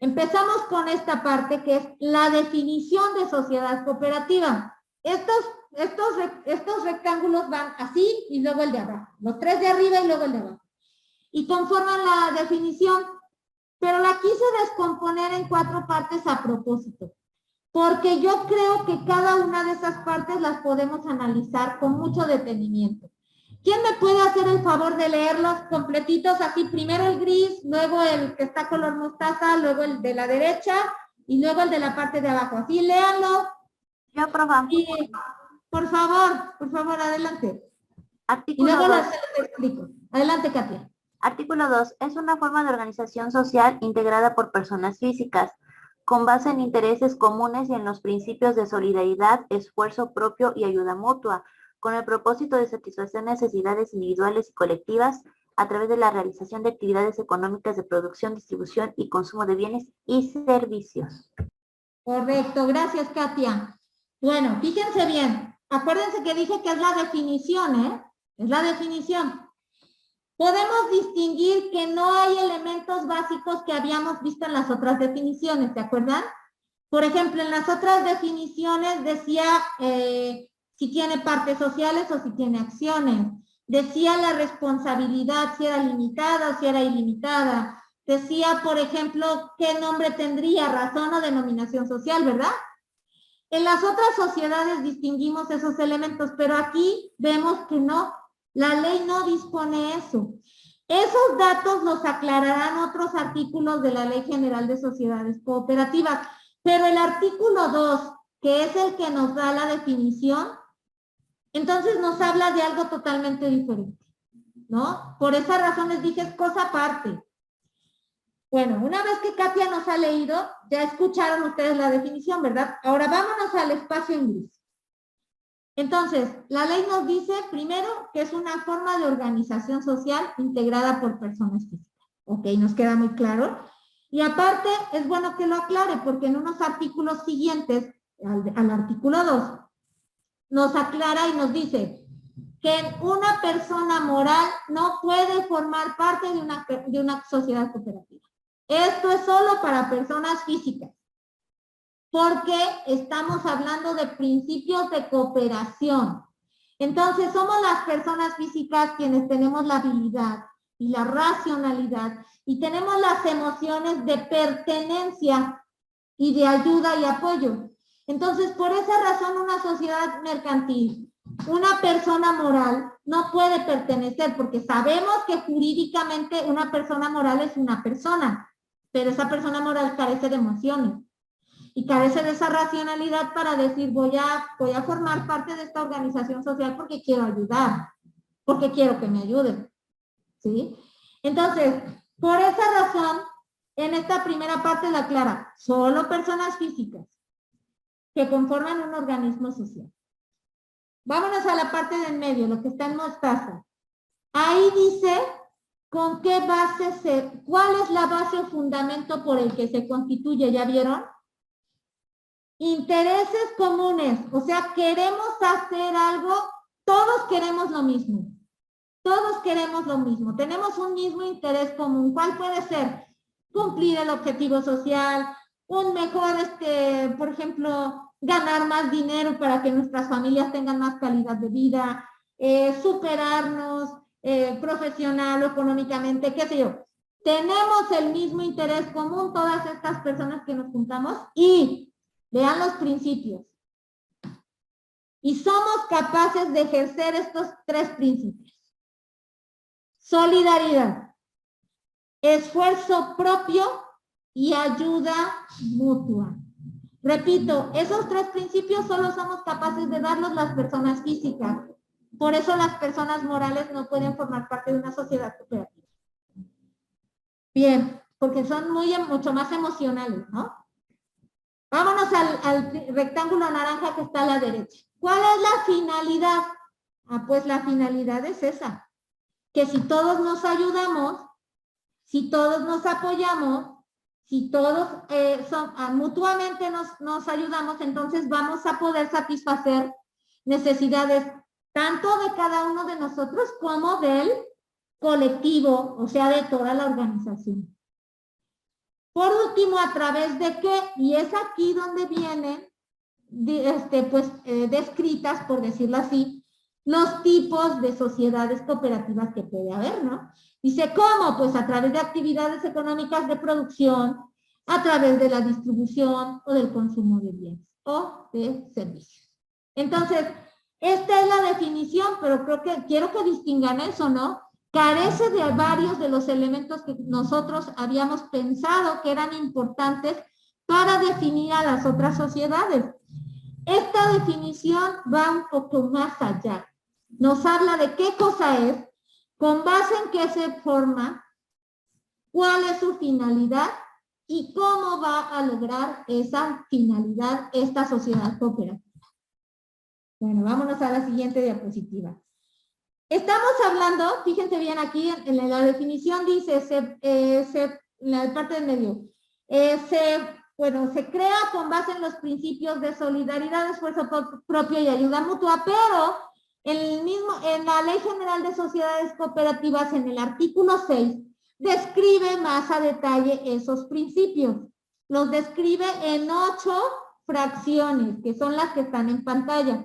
Empezamos con esta parte que es la definición de sociedad cooperativa. Estos rectángulos van así y luego el de abajo. Los tres de arriba y luego el de abajo. Y conforman la definición, pero la quise descomponer en 4 partes a propósito, porque yo creo que cada una de esas partes las podemos analizar con mucho detenimiento. ¿Quién me puede hacer el favor de leerlos completitos así? Primero el gris, luego el que está color mostaza, luego el de la derecha y luego el de la parte de abajo. Así, léanlo. Yo aprobamos. Por favor, adelante. Artículo y luego 2. les explico. Adelante, Katia. Artículo 2. Es una forma de organización social integrada por personas físicas, con base en intereses comunes y en los principios de solidaridad, esfuerzo propio y ayuda mutua, con el propósito de satisfacer necesidades individuales y colectivas a través de la realización de actividades económicas de producción, distribución y consumo de bienes y servicios. Correcto, gracias, Katia. Bueno, fíjense bien. Acuérdense que dije que es la definición, ¿eh? Es la definición. Podemos distinguir que no hay elementos básicos que habíamos visto en las otras definiciones, ¿se acuerdan? Por ejemplo, en las otras definiciones decía si tiene partes sociales o si tiene acciones. Decía la responsabilidad, si era limitada o si era ilimitada. Decía, por ejemplo, qué nombre tendría, razón o denominación social, ¿verdad? En las otras sociedades distinguimos esos elementos, pero aquí vemos que no. La ley no dispone eso. Esos datos los aclararán otros artículos de la Ley General de Sociedades Cooperativas, pero el artículo 2, que es el que nos da la definición, Entonces nos habla de algo totalmente diferente, ¿no? Por esa razón les dije, es cosa aparte. Bueno, una vez que Katia nos ha leído, ya escucharon ustedes la definición, ¿verdad? Ahora vámonos al espacio en gris. Entonces, la ley nos dice, primero, que es una forma de organización social integrada por personas físicas. Ok, nos queda muy claro. Y aparte, es bueno que lo aclare, porque en unos artículos siguientes, al artículo 2, nos aclara y nos dice que una persona moral no puede formar parte de una sociedad cooperativa. Esto es solo para personas físicas, porque estamos hablando de principios de cooperación. Entonces, somos las personas físicas quienes tenemos la habilidad y la racionalidad y tenemos las emociones de pertenencia y de ayuda y apoyo. Entonces, por esa razón, una sociedad mercantil, una persona moral, no puede pertenecer, porque sabemos que jurídicamente una persona moral es una persona, pero esa persona moral carece de emociones y carece de esa racionalidad para decir voy a formar parte de esta organización social porque quiero ayudar, porque quiero que me ayuden, ¿sí? Entonces, por esa razón, en esta primera parte la aclara, solo personas físicas que conforman un organismo social. Vámonos a la parte de en medio, lo que está en mostaza. Ahí dice con qué base cuál es la base o fundamento por el que se constituye, ¿ya vieron? Intereses comunes, o sea, queremos hacer algo, todos queremos lo mismo. Todos queremos lo mismo, tenemos un mismo interés común. ¿Cuál puede ser? Cumplir el objetivo social, un mejor, por ejemplo, ganar más dinero para que nuestras familias tengan más calidad de vida, superarnos profesional o económicamente, qué sé yo. Tenemos el mismo interés común todas estas personas que nos juntamos y vean los principios. Y somos capaces de ejercer estos 3 principios. Solidaridad, esfuerzo propio y ayuda mutua. Repito, esos 3 principios solo somos capaces de darlos las personas físicas. Por eso las personas morales no pueden formar parte de una sociedad cooperativa. Bien, porque son mucho más emocionales, ¿no? Vámonos al rectángulo naranja que está a la derecha. ¿Cuál es la finalidad? Ah, pues la finalidad es esa. Que si todos nos ayudamos, si todos nos apoyamos, si todos mutuamente nos ayudamos, entonces vamos a poder satisfacer necesidades tanto de cada uno de nosotros como del colectivo, o sea, de toda la organización. Por último, ¿a través de qué? Y es aquí donde vienen descritas, por decirlo así, los tipos de sociedades cooperativas que puede haber, ¿no? Dice, ¿cómo? Pues a través de actividades económicas de producción, a través de la distribución o del consumo de bienes o de servicios. Entonces, esta es la definición, pero quiero que distingan eso, ¿no? Carece de varios de los elementos que nosotros habíamos pensado que eran importantes para definir a las otras sociedades. Esta definición va un poco más allá. Nos habla de qué cosa es, con base en qué se forma, cuál es su finalidad y cómo va a lograr esa finalidad esta sociedad cooperativa. Bueno, vámonos a la siguiente diapositiva. Estamos hablando, fíjense bien aquí, en la definición dice, en la parte del medio, se crea con base en los principios de solidaridad, esfuerzo propio y ayuda mutua, pero en la Ley General de Sociedades Cooperativas, en el artículo 6, describe más a detalle esos principios. Los describe en 8 fracciones, que son las que están en pantalla.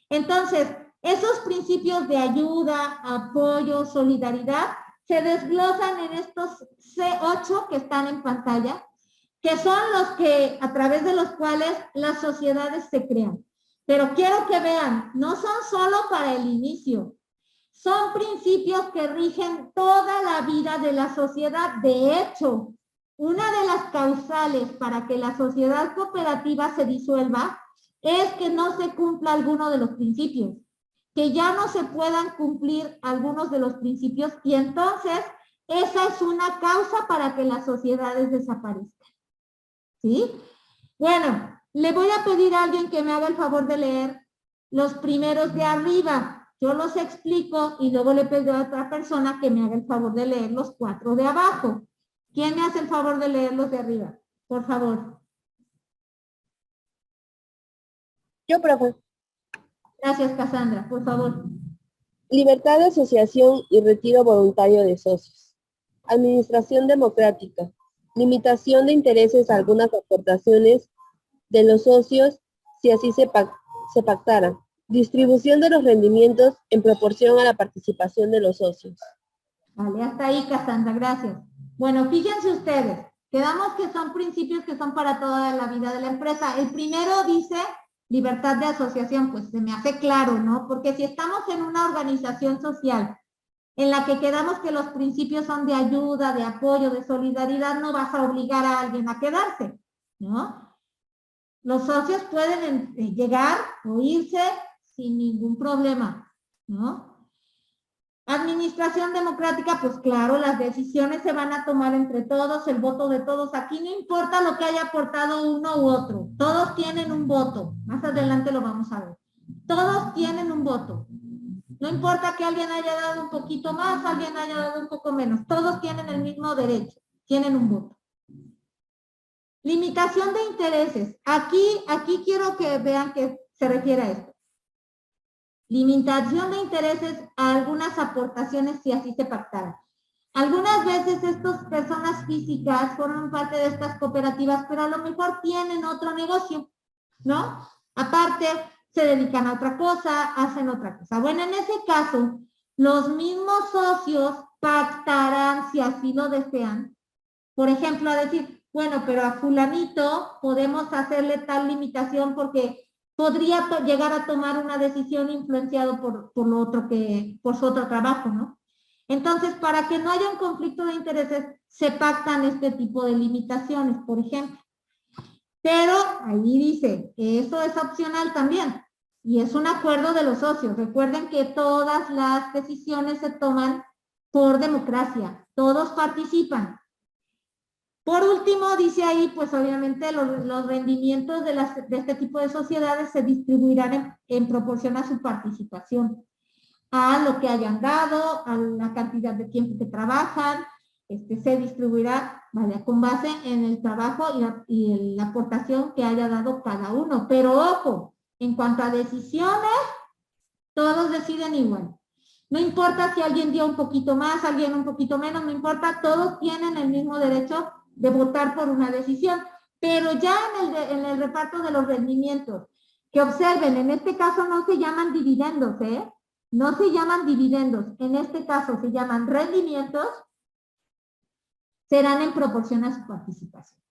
Entonces, esos principios de ayuda, apoyo, solidaridad, se desglosan en estos 8 que están en pantalla, que son los que, a través de los cuales las sociedades se crean. Pero quiero que vean, no son solo para el inicio, son principios que rigen toda la vida de la sociedad. De hecho, una de las causales para que la sociedad cooperativa se disuelva es que no se cumpla alguno de los principios. que ya no se puedan cumplir algunos de los principios y entonces esa es una causa para que las sociedades desaparezcan. ¿Sí? Bueno, le voy a pedir a alguien que me haga el favor de leer los primeros de arriba. Yo los explico y luego le pido a otra persona que me haga el favor de leer los 4 de abajo. ¿Quién me hace el favor de leer los de arriba? Por favor. Yo, profe. Gracias, Cassandra. Por favor. Libertad de asociación y retiro voluntario de socios. Administración democrática. Limitación de intereses a algunas aportaciones de los socios si así se pactara. Distribución de los rendimientos en proporción a la participación de los socios. Vale, hasta ahí, Cassandra, gracias. Bueno, fíjense ustedes, quedamos que son principios que son para toda la vida de la empresa. El primero dice libertad de asociación, pues se me hace claro, ¿no? Porque si estamos en una organización social en la que quedamos que los principios son de ayuda, de apoyo, de solidaridad, no vas a obligar a alguien a quedarse, ¿no? Los socios pueden llegar o irse sin ningún problema, ¿no? Administración democrática, pues claro, las decisiones se van a tomar entre todos, el voto de todos. Aquí no importa lo que haya aportado uno u otro, todos tienen un voto. Más adelante lo vamos a ver. Todos tienen un voto. No importa que alguien haya dado un poquito más, alguien haya dado un poco menos. Todos tienen el mismo derecho, tienen un voto. Limitación de intereses. Aquí quiero que vean que se refiere a esto. Limitación de intereses a algunas aportaciones si así se pactara. Algunas veces estas personas físicas forman parte de estas cooperativas, pero a lo mejor tienen otro negocio, ¿no? Aparte, se dedican a otra cosa, hacen otra cosa. Bueno, en ese caso, los mismos socios pactarán, si así lo desean, por ejemplo, a decir, bueno, pero a fulanito podemos hacerle tal limitación porque podría llegar a tomar una decisión influenciado por lo otro por su otro trabajo, ¿no? Entonces, para que no haya un conflicto de intereses, se pactan este tipo de limitaciones, por ejemplo. Pero ahí dice, eso es opcional también, y es un acuerdo de los socios. Recuerden que todas las decisiones se toman por democracia, todos participan. Por último, dice ahí, pues obviamente los rendimientos de este tipo de sociedades se distribuirán en proporción a su participación, a lo que hayan dado, a la cantidad de tiempo que trabajan, se distribuirá, vale, con base en el trabajo y la aportación que haya dado cada uno. Pero ojo, en cuanto a decisiones, todos deciden igual. No importa si alguien dio un poquito más, alguien un poquito menos, no importa, todos tienen el mismo derecho de votar por una decisión. Pero ya en el reparto de los rendimientos, que observen, en este caso no se llaman dividendos, ¿eh? No se llaman dividendos, en este caso se llaman rendimientos, serán en proporción a su participación.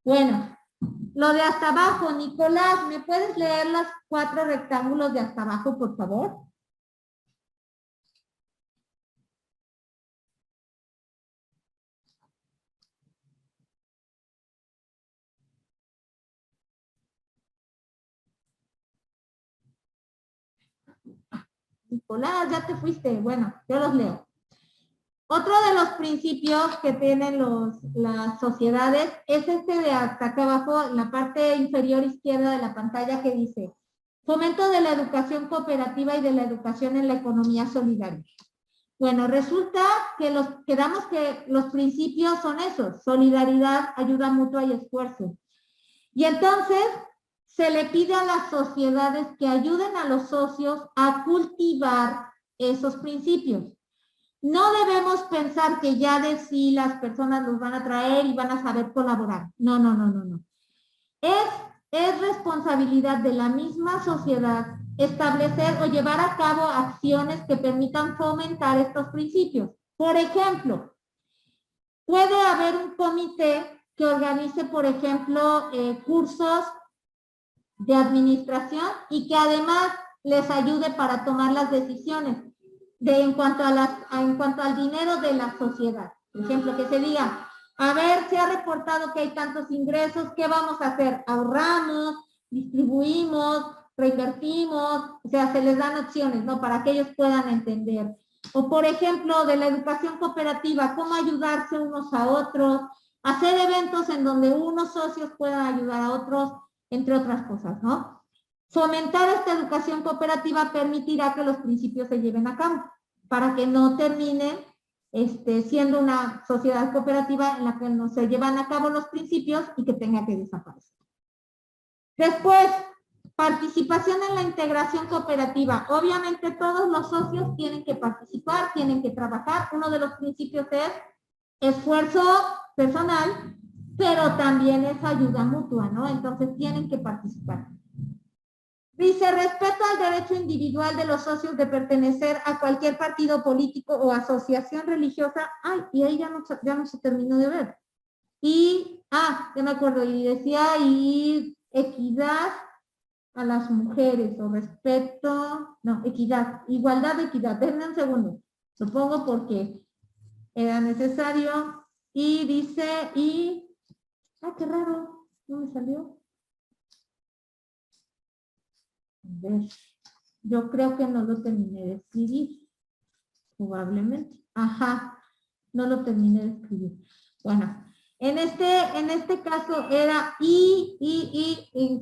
Bueno, lo de hasta abajo, Nicolás, ¿me puedes leer los 4 rectángulos de hasta abajo, por favor? Nicolás, ya te fuiste. Bueno, yo los leo. Otro de los principios que tienen las sociedades es este de hasta acá abajo, en la parte inferior izquierda de la pantalla, que dice fomento de la educación cooperativa y de la educación en la economía solidaria. Bueno, resulta que quedamos que los principios son esos: solidaridad, ayuda mutua y esfuerzo. Y entonces se le pide a las sociedades que ayuden a los socios a cultivar esos principios. No debemos pensar que ya de sí las personas los van a traer y van a saber colaborar. No, no, no, no, no. Es responsabilidad de la misma sociedad establecer o llevar a cabo acciones que permitan fomentar estos principios. Por ejemplo, puede haber un comité que organice, por ejemplo, cursos de administración y que además les ayude para tomar las decisiones en cuanto al dinero de la sociedad. Por ejemplo, que se diga, a ver, se ha reportado que hay tantos ingresos, ¿qué vamos a hacer? ¿Ahorramos? ¿Distribuimos? reinvertimos, o sea, se les dan opciones, ¿no? Para que ellos puedan entender. O por ejemplo, de la educación cooperativa, cómo ayudarse unos a otros, hacer eventos en donde unos socios puedan ayudar a otros, entre otras cosas, ¿no? Fomentar esta educación cooperativa permitirá que los principios se lleven a cabo, para que no terminen siendo una sociedad cooperativa en la que no se llevan a cabo los principios y que tenga que desaparecer. Después, participación en la integración cooperativa. Obviamente todos los socios tienen que participar, tienen que trabajar. Uno de los principios es esfuerzo personal, pero también es ayuda mutua, ¿no? Entonces tienen que participar. Dice, respeto al derecho individual de los socios de pertenecer a cualquier partido político o asociación religiosa. Ay, y ahí ya no se terminó de ver. Y, ya me acuerdo, y decía, y equidad a las mujeres, o respeto, no, equidad, igualdad de equidad. Denme un segundo, supongo porque era necesario. Y dice, qué raro, no me salió. A ver, yo creo que no lo terminé de escribir, probablemente. No lo terminé de escribir. Bueno, en este caso era y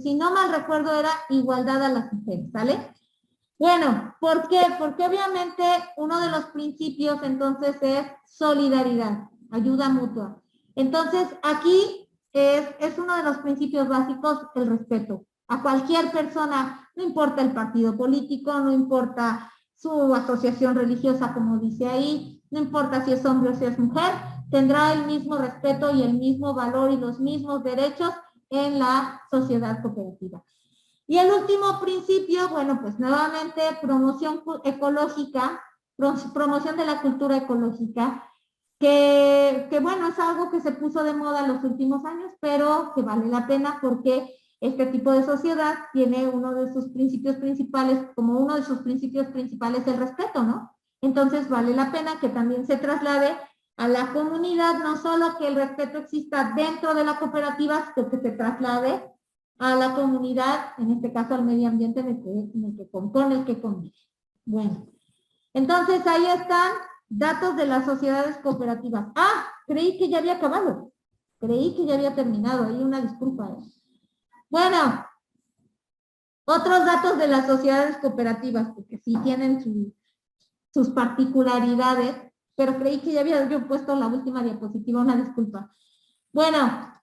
si no mal recuerdo era igualdad a las mujeres, ¿sale? Bueno, ¿por qué? Porque obviamente uno de los principios entonces es solidaridad, ayuda mutua. Entonces aquí es uno de los principios básicos el respeto a cualquier persona, no importa el partido político, no importa su asociación religiosa como dice ahí, no importa si es hombre o si es mujer, tendrá el mismo respeto y el mismo valor y los mismos derechos en la sociedad cooperativa. Y el último principio, bueno, pues nuevamente promoción ecológica, promoción de la cultura ecológica, que bueno, es algo que se puso de moda en los últimos años, pero que vale la pena porque este tipo de sociedad tiene uno de sus principios principales, como uno de sus principios principales el respeto, ¿no? Entonces vale la pena que también se traslade a la comunidad, no solo que el respeto exista dentro de la cooperativa, sino que se traslade a la comunidad, en este caso al medio ambiente en el que compone, el que convive. Bueno, entonces ahí están datos de las sociedades cooperativas. Creí que ya había acabado. Creí que ya había terminado. Ahí una disculpa. Bueno, otros datos de las sociedades cooperativas, porque sí tienen sus particularidades, pero creí que ya había yo puesto la última diapositiva, una disculpa. Bueno,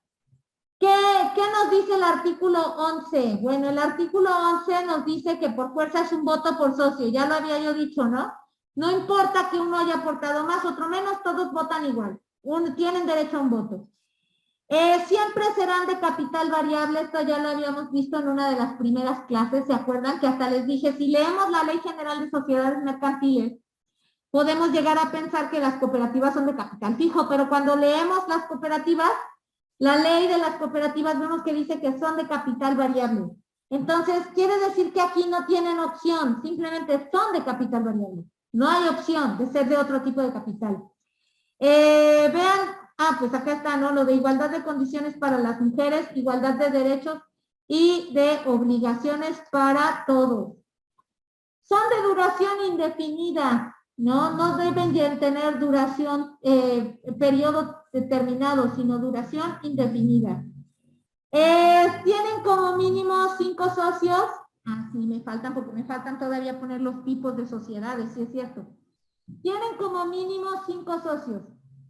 ¿qué nos dice el artículo 11? Bueno, el artículo 11 nos dice que por fuerza es un voto por socio, ya lo había yo dicho, ¿no? No importa que uno haya aportado más, otro menos, todos votan igual, tienen derecho a un voto. Siempre serán de capital variable, esto ya lo habíamos visto en una de las primeras clases, ¿se acuerdan? Que hasta les dije, si leemos la Ley General de Sociedades Mercantiles, podemos llegar a pensar que las cooperativas son de capital fijo, pero cuando leemos las cooperativas, la ley de las cooperativas vemos que dice que son de capital variable. Entonces, quiere decir que aquí no tienen opción, simplemente son de capital variable. No hay opción de ser de otro tipo de capital. Vean, pues acá está, ¿no? Lo de igualdad de condiciones para las mujeres, igualdad de derechos y de obligaciones para todos. Son de duración indefinida, ¿no? No deben tener duración, periodo determinado, sino duración indefinida. Tienen como mínimo 5 socios. Sí, me faltan porque me faltan todavía poner los tipos de sociedades, sí es cierto. Tienen como mínimo 5 socios,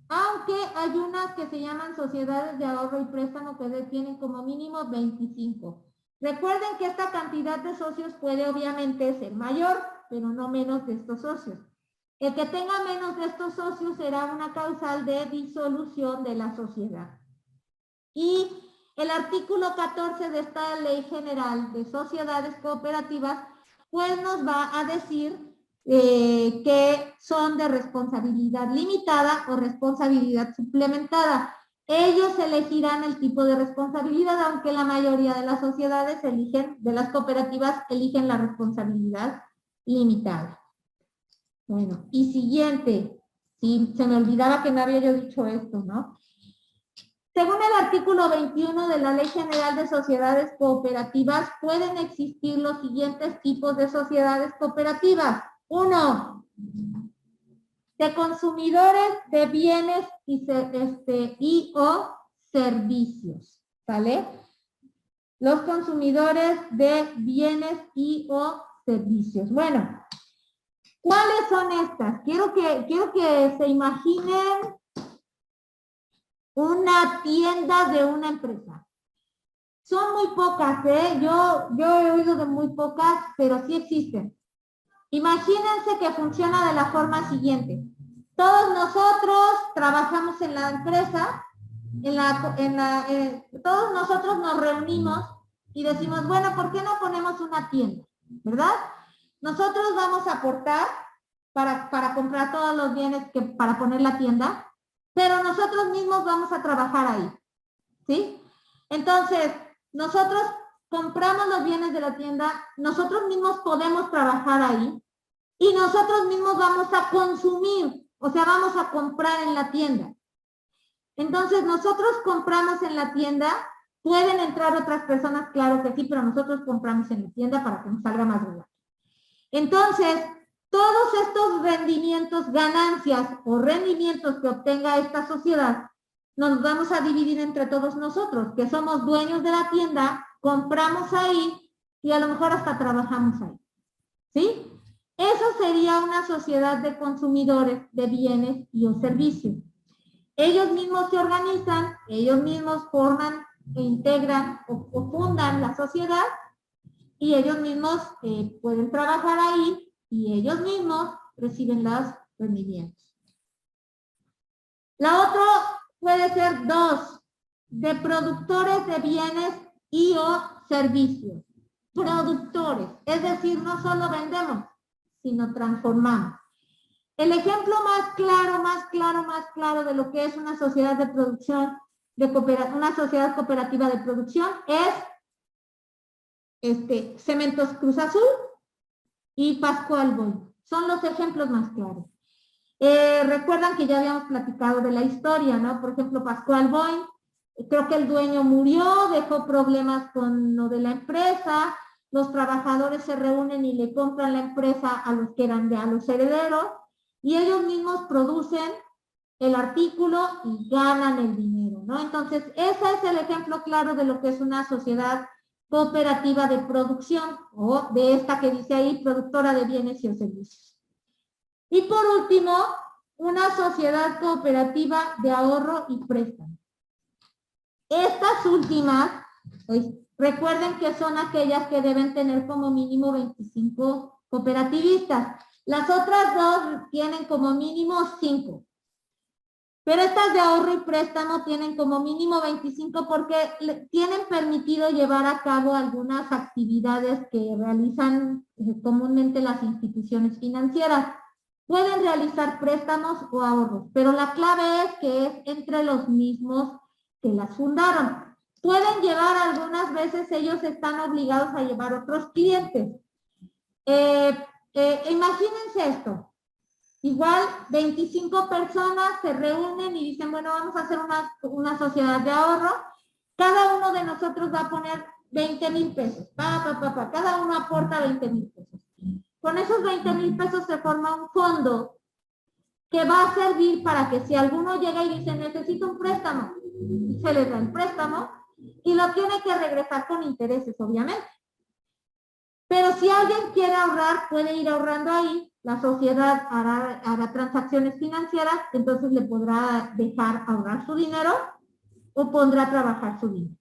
aunque hay unas que se llaman sociedades de ahorro y préstamo que tienen como mínimo 25. Recuerden que esta cantidad de socios puede obviamente ser mayor, pero no menos de estos socios. El que tenga menos de estos socios será una causal de disolución de la sociedad. Y el artículo 14 de esta Ley General de Sociedades Cooperativas, pues nos va a decir que son de responsabilidad limitada o responsabilidad suplementada. Ellos elegirán el tipo de responsabilidad, aunque la mayoría de las sociedades de las cooperativas eligen la responsabilidad limitada. Bueno, y siguiente, sí, se me olvidaba que no había yo dicho esto, ¿no? Según el artículo 21 de la Ley General de Sociedades Cooperativas, pueden existir los siguientes tipos de sociedades cooperativas. 1. De consumidores de bienes y o servicios, ¿vale? Los consumidores de bienes y o servicios. Bueno, ¿cuáles son estas? Quiero que se imaginen una tienda de una empresa. Son muy pocas, ¿eh? Yo he oído de muy pocas, pero sí existen. Imagínense que funciona de la forma siguiente. Todos nosotros trabajamos en la empresa, todos nosotros nos reunimos y decimos, bueno, ¿por qué no ponemos una tienda? ¿Verdad? Nosotros vamos a aportar para comprar todos los bienes para poner la tienda, pero nosotros mismos vamos a trabajar ahí, ¿sí? Entonces, nosotros compramos los bienes de la tienda, nosotros mismos podemos trabajar ahí y nosotros mismos vamos a consumir, o sea, vamos a comprar en la tienda. Entonces, nosotros compramos en la tienda, pueden entrar otras personas, claro que sí, pero nosotros compramos en la tienda para que nos salga más barato. Entonces, todos estos rendimientos, ganancias o rendimientos que obtenga esta sociedad, nos vamos a dividir entre todos nosotros, que somos dueños de la tienda, compramos ahí y a lo mejor hasta trabajamos ahí. ¿Sí? Eso sería una sociedad de consumidores de bienes y o servicios. Ellos mismos se organizan, ellos mismos forman e integran o fundan la sociedad y ellos mismos pueden trabajar ahí y ellos mismos reciben los rendimientos. La otra puede ser 2, de productores de bienes y o servicios. Productores, es decir, no solo vendemos, sino transformamos. El ejemplo más claro de lo que es una sociedad de producción, una sociedad cooperativa de producción es Cementos Cruz Azul y Pascual Boy. Son los ejemplos más claros. Recuerdan que ya habíamos platicado de la historia, ¿no? Por ejemplo, Pascual Boy, creo que el dueño murió, dejó problemas con lo de la empresa, los trabajadores se reúnen y le compran la empresa a los que eran a los herederos, y ellos mismos producen el artículo y ganan el dinero, ¿no? Entonces, ese es el ejemplo claro de lo que es una sociedad cooperativa de producción, o de esta que dice ahí, productora de bienes y servicios. Y por último, una sociedad cooperativa de ahorro y préstamo. Estas últimas, pues, recuerden que son aquellas que deben tener como mínimo 25 cooperativistas. Las otras dos tienen como mínimo 5. Pero estas de ahorro y préstamo tienen como mínimo 25 porque tienen permitido llevar a cabo algunas actividades que realizan comúnmente las instituciones financieras. Pueden realizar préstamos o ahorros, pero la clave es que es entre los mismos que las fundaron. Pueden llevar, algunas veces ellos están obligados a llevar otros clientes. Imagínense esto. Igual 25 personas se reúnen y dicen, bueno, vamos a hacer una sociedad de ahorro. Cada uno de nosotros va a poner 20,000 pesos. Cada uno aporta 20,000 pesos. Con esos 20,000 pesos se forma un fondo que va a servir para que si alguno llega y dice, necesito un préstamo, se le da el préstamo y lo tiene que regresar con intereses, obviamente. Pero si alguien quiere ahorrar, puede ir ahorrando ahí, la sociedad hará transacciones financieras, entonces le podrá dejar ahorrar su dinero o pondrá a trabajar su dinero.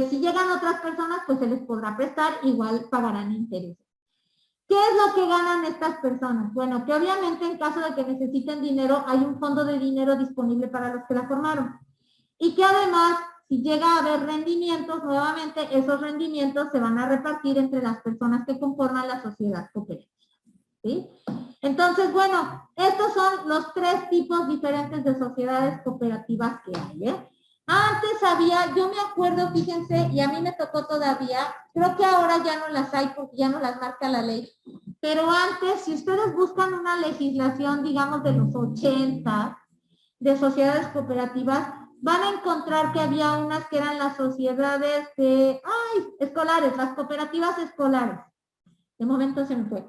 Si llegan otras personas, pues se les podrá prestar, igual pagarán intereses. ¿Qué es lo que ganan estas personas? Bueno, que obviamente en caso de que necesiten dinero, hay un fondo de dinero disponible para los que la formaron. Y que además, si llega a haber rendimientos, nuevamente esos rendimientos se van a repartir entre las personas que conforman la sociedad cooperativa. ¿Sí? Entonces, bueno, estos son los 3 tipos diferentes de sociedades cooperativas que hay, ¿eh? Antes había, yo me acuerdo, fíjense, y a mí me tocó todavía, creo que ahora ya no las hay porque ya no las marca la ley, pero antes, si ustedes buscan una legislación, digamos, de los 80, de sociedades cooperativas, van a encontrar que había unas que eran las sociedades de, escolares, las cooperativas escolares. De momento se me fue.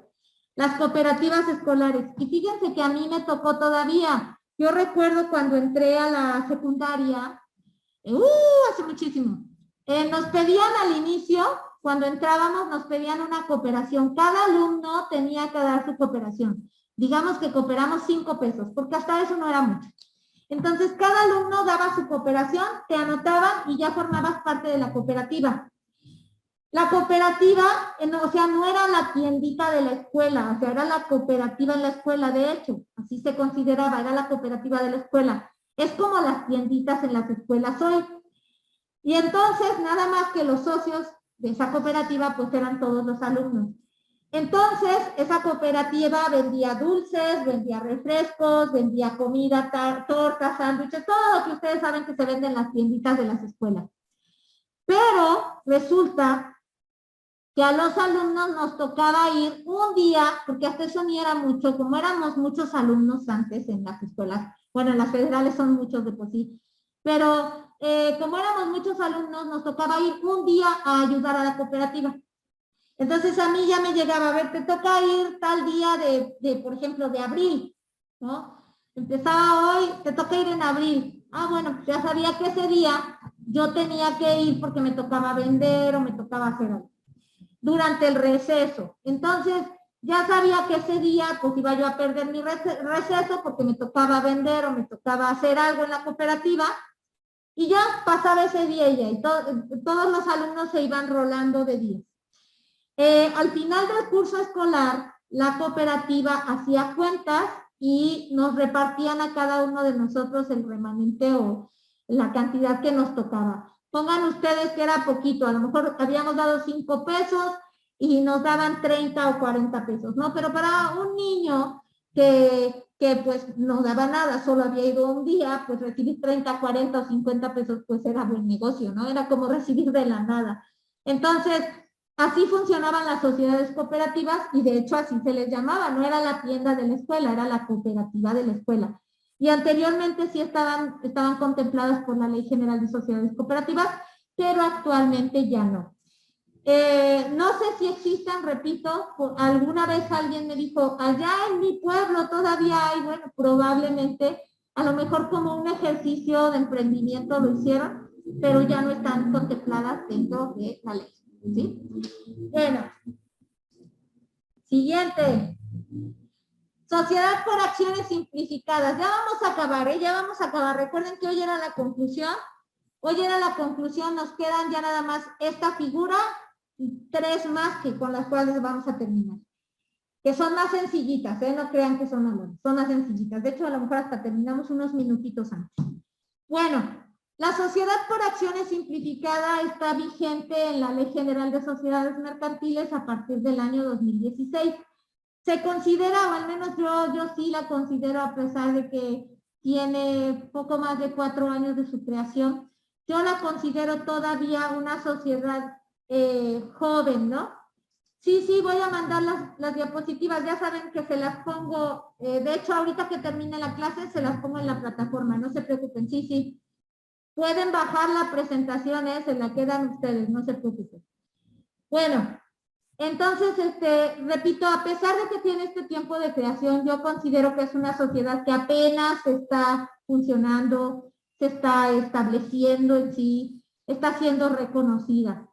Las cooperativas escolares. Y fíjense que a mí me tocó todavía. Yo recuerdo cuando entré a la secundaria, hace muchísimo, nos pedían al inicio, cuando entrábamos, nos pedían una cooperación. Cada alumno tenía que dar su cooperación. Digamos que cooperamos 5 pesos, porque hasta eso no era mucho. Entonces, cada alumno daba su cooperación, te anotaban y ya formabas parte de la cooperativa. La cooperativa, o sea, no era la tiendita de la escuela, o sea, era la cooperativa en la escuela, de hecho, así se consideraba, era la cooperativa de la escuela. Es como las tienditas en las escuelas hoy. Y entonces, nada más que los socios de esa cooperativa, pues eran todos los alumnos. Entonces, esa cooperativa vendía dulces, vendía refrescos, vendía comida, tortas, sándwiches, todo lo que ustedes saben que se vende en las tienditas de las escuelas. Pero resulta que a los alumnos nos tocaba ir un día, porque hasta eso ni era mucho, como éramos muchos alumnos antes en las escuelas, bueno, en las federales son muchos de por sí, pero como éramos muchos alumnos, nos tocaba ir un día a ayudar a la cooperativa. Entonces a mí ya me llegaba, a ver, te toca ir tal día por ejemplo, de abril, ¿no? Empezaba hoy, te toca ir en abril. Bueno, pues ya sabía que ese día yo tenía que ir porque me tocaba vender o me tocaba hacer algo. Durante el receso. Entonces, ya sabía que ese día, pues iba yo a perder mi receso porque me tocaba vender o me tocaba hacer algo en la cooperativa. Y ya pasaba ese día y todos los alumnos se iban rolando de días. Al final del curso escolar, la cooperativa hacía cuentas y nos repartían a cada uno de nosotros el remanente o la cantidad que nos tocaba. Pongan ustedes que era poquito, a lo mejor habíamos dado 5 pesos y nos daban 30 o 40 pesos, ¿no? Pero para un niño que pues no daba nada, solo había ido un día, pues recibir 30, 40 o 50 pesos, pues era buen negocio, ¿no? Era como recibir de la nada. Entonces, así funcionaban las sociedades cooperativas y de hecho así se les llamaba, no era la tienda de la escuela, era la cooperativa de la escuela. Y anteriormente sí estaban contempladas por la Ley General de Sociedades Cooperativas, pero actualmente ya no. No sé si existen, repito, alguna vez alguien me dijo, allá en mi pueblo todavía hay, bueno, probablemente, a lo mejor como un ejercicio de emprendimiento lo hicieron, pero ya no están contempladas dentro de la ley, ¿sí? Bueno, siguiente. Sociedad por acciones simplificadas. Ya vamos a acabar, ya vamos a acabar. Recuerden que hoy era la conclusión. Hoy era la conclusión, nos quedan ya nada más esta figura y 3 más que con las cuales vamos a terminar. Que son más sencillitas, no crean que son alones, son más sencillitas. De hecho, a lo mejor hasta terminamos unos minutitos antes. Bueno, la sociedad por acciones simplificada está vigente en la Ley General de Sociedades Mercantiles a partir del año 2016. Se considera, o al menos yo sí la considero, a pesar de que tiene poco más de 4 años de su creación, yo la considero todavía una sociedad joven, ¿no? Sí, voy a mandar las diapositivas, ya saben que se las pongo, de hecho ahorita que termine la clase se las pongo en la plataforma, no se preocupen, sí. Pueden bajar la presentación, se la quedan ustedes, no se preocupen. Bueno. Entonces, repito, a pesar de que tiene este tiempo de creación, yo considero que es una sociedad que apenas está funcionando, se está estableciendo en sí, está siendo reconocida.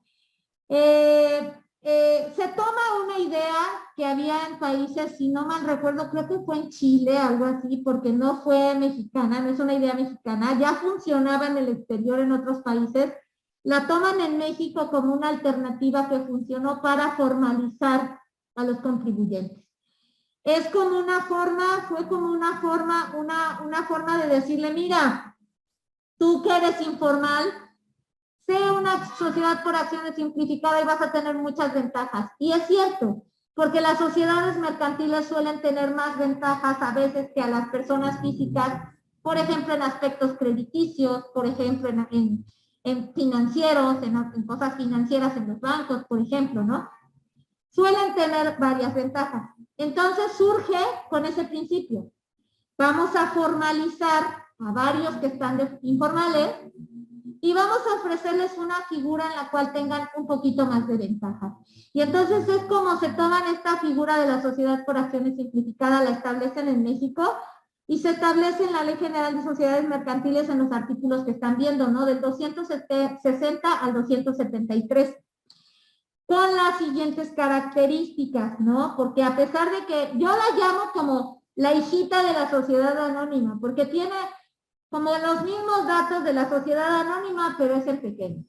Se toma una idea que había en países, si no mal recuerdo, creo que fue en Chile, algo así, porque no fue mexicana, no es una idea mexicana, ya funcionaba en el exterior en otros países. La toman en México como una alternativa que funcionó para formalizar a los contribuyentes. Es como una forma, fue como una forma de decirle, mira, tú que eres informal, sé una sociedad por acciones simplificada y vas a tener muchas ventajas. Y es cierto, porque las sociedades mercantiles suelen tener más ventajas a veces que a las personas físicas, por ejemplo, en aspectos crediticios, por ejemplo, en financieros, en cosas financieras en los bancos, por ejemplo, ¿no? Suelen tener varias ventajas. Entonces surge con ese principio. Vamos a formalizar a varios que están informales y vamos a ofrecerles una figura en la cual tengan un poquito más de ventaja. Y entonces es como se toman esta figura de la sociedad por acciones simplificada, la establecen en México y se establece en la Ley General de Sociedades Mercantiles en los artículos que están viendo, ¿no? Del 260 al 273. Con las siguientes características, ¿no? Porque a pesar de que yo la llamo como la hijita de la sociedad anónima, porque tiene como los mismos datos de la sociedad anónima, pero es en pequeño.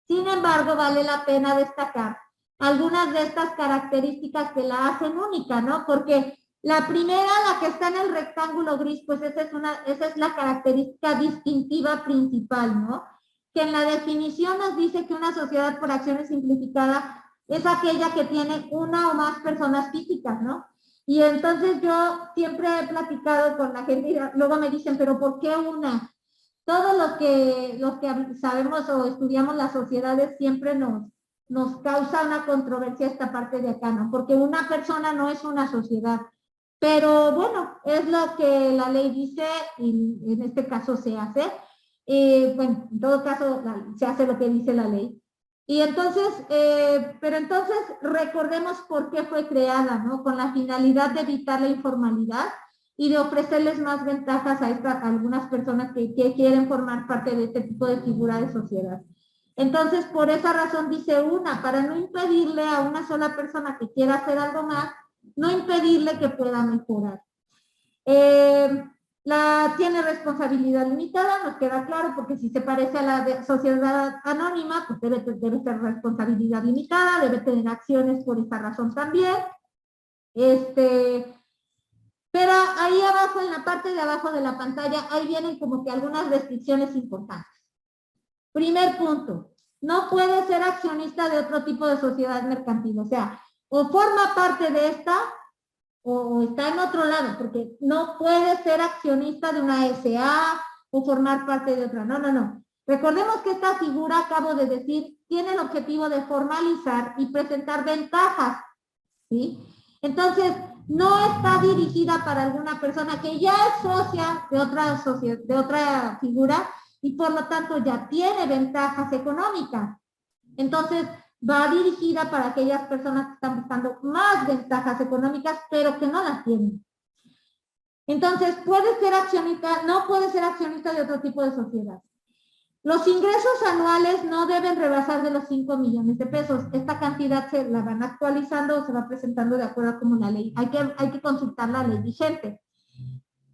Sin embargo, vale la pena destacar algunas de estas características que la hacen única, ¿no? Porque la primera, la que está en el rectángulo gris, pues esa es la característica distintiva principal, ¿no? Que en la definición nos dice que una sociedad por acciones simplificada es aquella que tiene una o más personas físicas, ¿no? Y entonces yo siempre he platicado con la gente y luego me dicen, pero ¿por qué una? Todos los que sabemos o estudiamos las sociedades siempre nos causa una controversia esta parte de acá, ¿no? Porque una persona no es una sociedad. Pero bueno, es lo que la ley dice y en este caso se hace. Bueno, en todo caso se hace lo que dice la ley. Y entonces, pero entonces recordemos por qué fue creada, ¿no? Con la finalidad de evitar la informalidad y de ofrecerles más ventajas a algunas personas que quieren formar parte de este tipo de figura de sociedad. Entonces, por esa razón dice una, para no impedirle a una sola persona que quiera hacer algo más, no impedirle que pueda mejorar. Tiene responsabilidad limitada, nos queda claro, porque si se parece a la sociedad anónima, pues debe ser responsabilidad limitada, debe tener acciones por esa razón también. Pero ahí abajo, en la parte de abajo de la pantalla, ahí vienen como que algunas restricciones importantes. Primer punto, no puede ser accionista de otro tipo de sociedad mercantil, o sea, o forma parte de esta, o está en otro lado, porque no puede ser accionista de una SA o formar parte de otra. No, no, no. Recordemos que esta figura, acabo de decir, tiene el objetivo de formalizar y presentar ventajas, ¿sí? Entonces, no está dirigida para alguna persona que ya es socia de otra figura y por lo tanto ya tiene ventajas económicas. Entonces, va dirigida para aquellas personas que están buscando más ventajas económicas, pero que no las tienen. Entonces, puede ser accionista, no puede ser accionista de otro tipo de sociedad. Los ingresos anuales no deben rebasar de los 5 millones de pesos. Esta cantidad se la van actualizando o se va presentando de acuerdo a como la ley. Hay que consultar la ley vigente.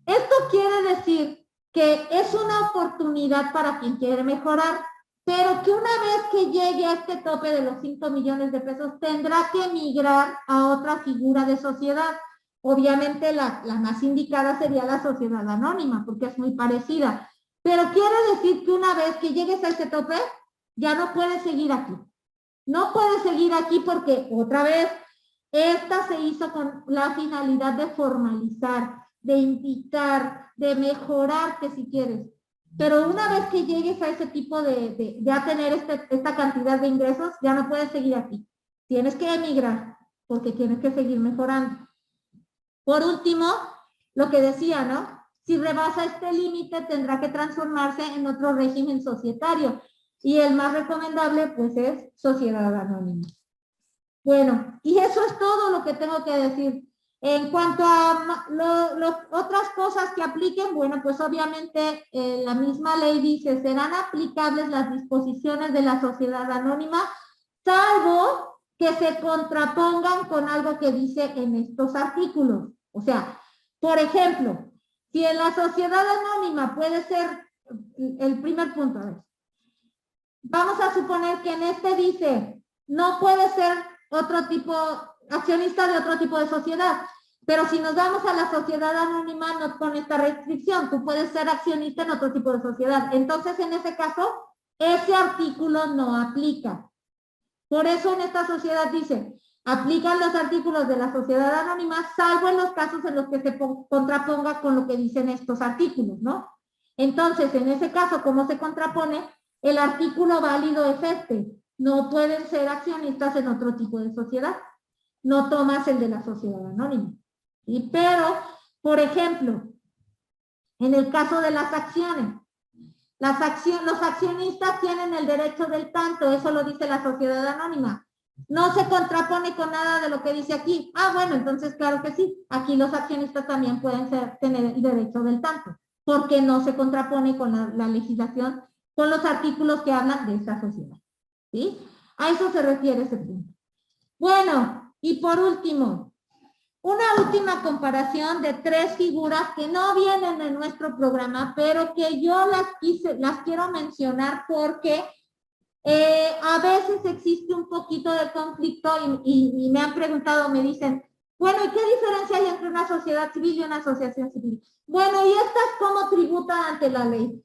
Esto quiere decir que es una oportunidad para quien quiere mejorar, pero que una vez que llegue a este tope de los 5 millones de pesos, tendrá que migrar a otra figura de sociedad. Obviamente la más indicada sería la sociedad anónima, porque es muy parecida. Pero quiere decir que una vez que llegues a ese tope, ya no puedes seguir aquí. No puedes seguir aquí porque, otra vez, esta se hizo con la finalidad de formalizar, de invitar, de mejorarte si quieres. Pero una vez que llegues a ese tipo de ya tener esta cantidad de ingresos, ya no puedes seguir aquí. Tienes que emigrar porque tienes que seguir mejorando. Por último, lo que decía, ¿no? Si rebasa este límite, tendrá que transformarse en otro régimen societario. Y el más recomendable, pues, es sociedad anónima. Bueno, y eso es todo lo que tengo que decir. En cuanto a otras cosas que apliquen, bueno, pues obviamente la misma ley dice, serán aplicables las disposiciones de la sociedad anónima, salvo que se contrapongan con algo que dice en estos artículos. O sea, por ejemplo, si en la sociedad anónima puede ser, el primer punto, a ver, vamos a suponer que en este dice, no puede ser otro tipo, accionista de otro tipo de sociedad, pero si nos vamos a la sociedad anónima nos pone esta restricción, tú puedes ser accionista en otro tipo de sociedad. Entonces, en ese caso, ese artículo no aplica. Por eso en esta sociedad dice, aplican los artículos de la sociedad anónima, salvo en los casos en los que se contraponga con lo que dicen estos artículos, ¿no? Entonces, en ese caso, ¿cómo se contrapone? El artículo válido es este. No pueden ser accionistas en otro tipo de sociedad. No tomas el de la sociedad anónima. ¿Sí? Pero, por ejemplo, En el caso de las acciones, los accionistas tienen el derecho del tanto, eso lo dice la sociedad anónima. No se contrapone con nada de lo que dice aquí. Ah, bueno, entonces claro que sí. Aquí los accionistas también pueden tener el derecho del tanto, porque no se contrapone con la legislación, con los artículos que hablan de esta sociedad. ¿Sí? A eso se refiere ese punto. Bueno, y por último, una última comparación de 3 figuras que no vienen en nuestro programa, pero que yo las quiero mencionar porque a veces existe un poquito de conflicto y me han preguntado, me dicen, bueno, ¿y qué diferencia hay entre una sociedad civil y una asociación civil? Bueno, ¿y estas cómo tributan ante la ley?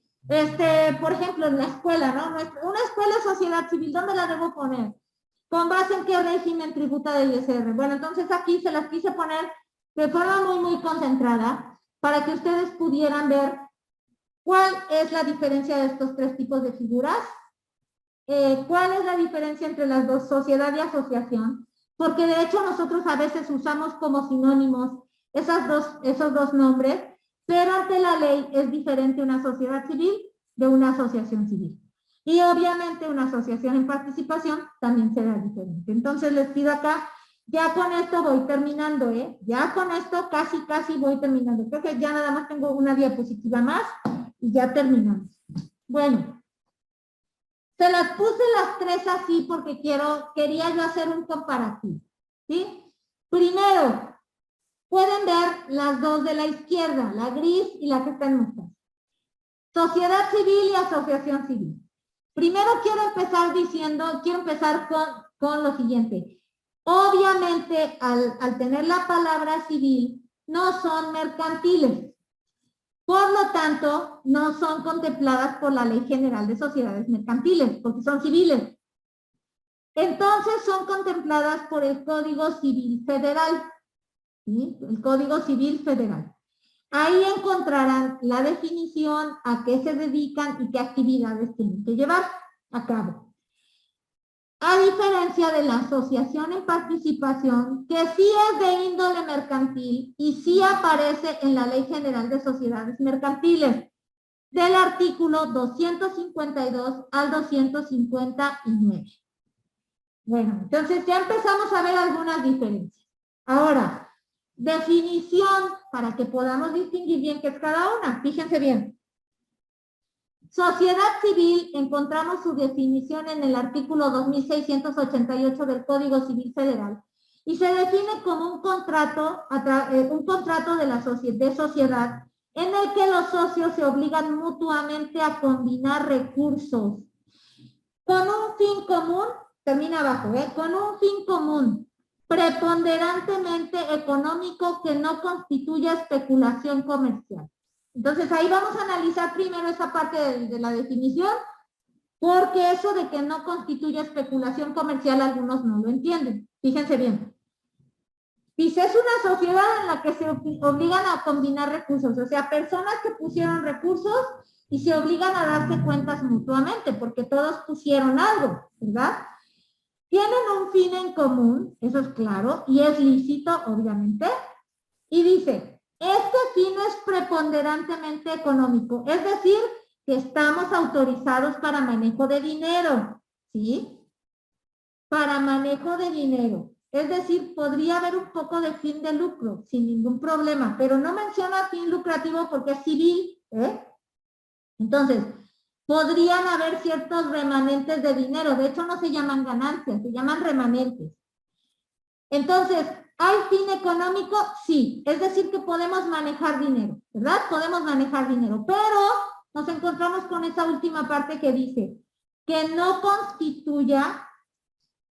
Por ejemplo, en la escuela, ¿no? Una escuela es sociedad civil, ¿dónde la debo poner? ¿Con base en qué régimen tributa del ISR? Bueno, entonces aquí se las quise poner de forma muy concentrada para que ustedes pudieran ver cuál es la diferencia de estos 3 tipos de figuras, cuál es la diferencia entre las dos, sociedad y asociación, porque de hecho nosotros a veces usamos como sinónimos esos dos nombres, pero ante la ley es diferente una sociedad civil de una asociación civil. Y obviamente una asociación en participación también será diferente. Entonces les pido acá, ya con esto voy terminando, ya con esto casi voy terminando. Creo que ya nada más tengo una diapositiva más y ya terminamos. Bueno, se las puse las 3 así porque quería yo hacer un comparativo, ¿sí? Primero, pueden ver las 2 de la izquierda, la gris y la que está en mostaza. Sociedad civil y asociación civil. Primero quiero empezar con lo siguiente. Obviamente, al tener la palabra civil, no son mercantiles. Por lo tanto, no son contempladas por la Ley General de Sociedades Mercantiles, porque son civiles. Entonces, son contempladas por el Código Civil Federal. ¿Sí? El Código Civil Federal. Ahí encontrarán la definición, a qué se dedican y qué actividades tienen que llevar a cabo. A diferencia de la asociación en participación, que sí es de índole mercantil y sí aparece en la Ley General de Sociedades Mercantiles, del artículo 252 al 259. Bueno, entonces ya empezamos a ver algunas diferencias. Ahora, definición, para que podamos distinguir bien qué es cada una. Fíjense bien. Sociedad civil, encontramos su definición en el artículo 2688 del Código Civil Federal y se define como un contrato de sociedad en el que los socios se obligan mutuamente a combinar recursos con un fin común, termina abajo, con un fin común, preponderantemente económico que no constituya especulación comercial. Entonces ahí vamos a analizar primero esa parte de la definición, porque eso de que no constituye especulación comercial algunos no lo entienden. Fíjense bien. Dice, es una sociedad en la que se obligan a combinar recursos, o sea, personas que pusieron recursos y se obligan a darse cuentas mutuamente, porque todos pusieron algo, ¿verdad? Tienen un fin en común, eso es claro, y es lícito, obviamente, y dice, este fin es preponderantemente económico, es decir, que estamos autorizados para manejo de dinero, ¿sí? Para manejo de dinero. Es decir, podría haber un poco de fin de lucro, sin ningún problema, pero no menciona fin lucrativo porque es civil, Entonces, podrían haber ciertos remanentes de dinero, de hecho no se llaman ganancias, se llaman remanentes. Entonces, ¿hay fin económico? Sí, es decir que podemos manejar dinero, ¿verdad? Podemos manejar dinero, pero nos encontramos con esa última parte que dice que no constituya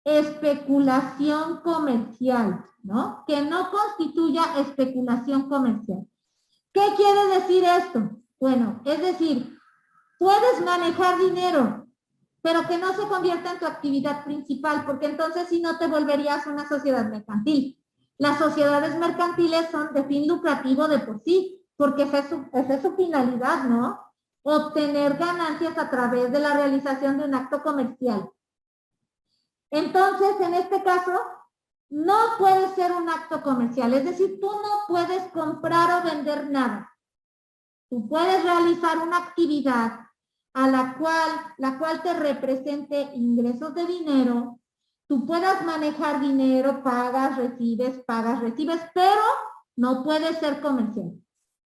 especulación comercial, ¿no? Que no constituya especulación comercial. ¿Qué quiere decir esto? Bueno, es decir, puedes manejar dinero, pero que no se convierta en tu actividad principal, porque entonces si no te volverías una sociedad mercantil. Las sociedades mercantiles son de fin lucrativo de por sí, porque esa es su finalidad, ¿no? Obtener ganancias a través de la realización de un acto comercial. Entonces, en este caso, no puede ser un acto comercial, es decir, tú no puedes comprar o vender nada. Tú puedes realizar una actividad a la cual te represente ingresos de dinero, tú puedas manejar dinero, pagas, recibes, pero no puedes ser comercial.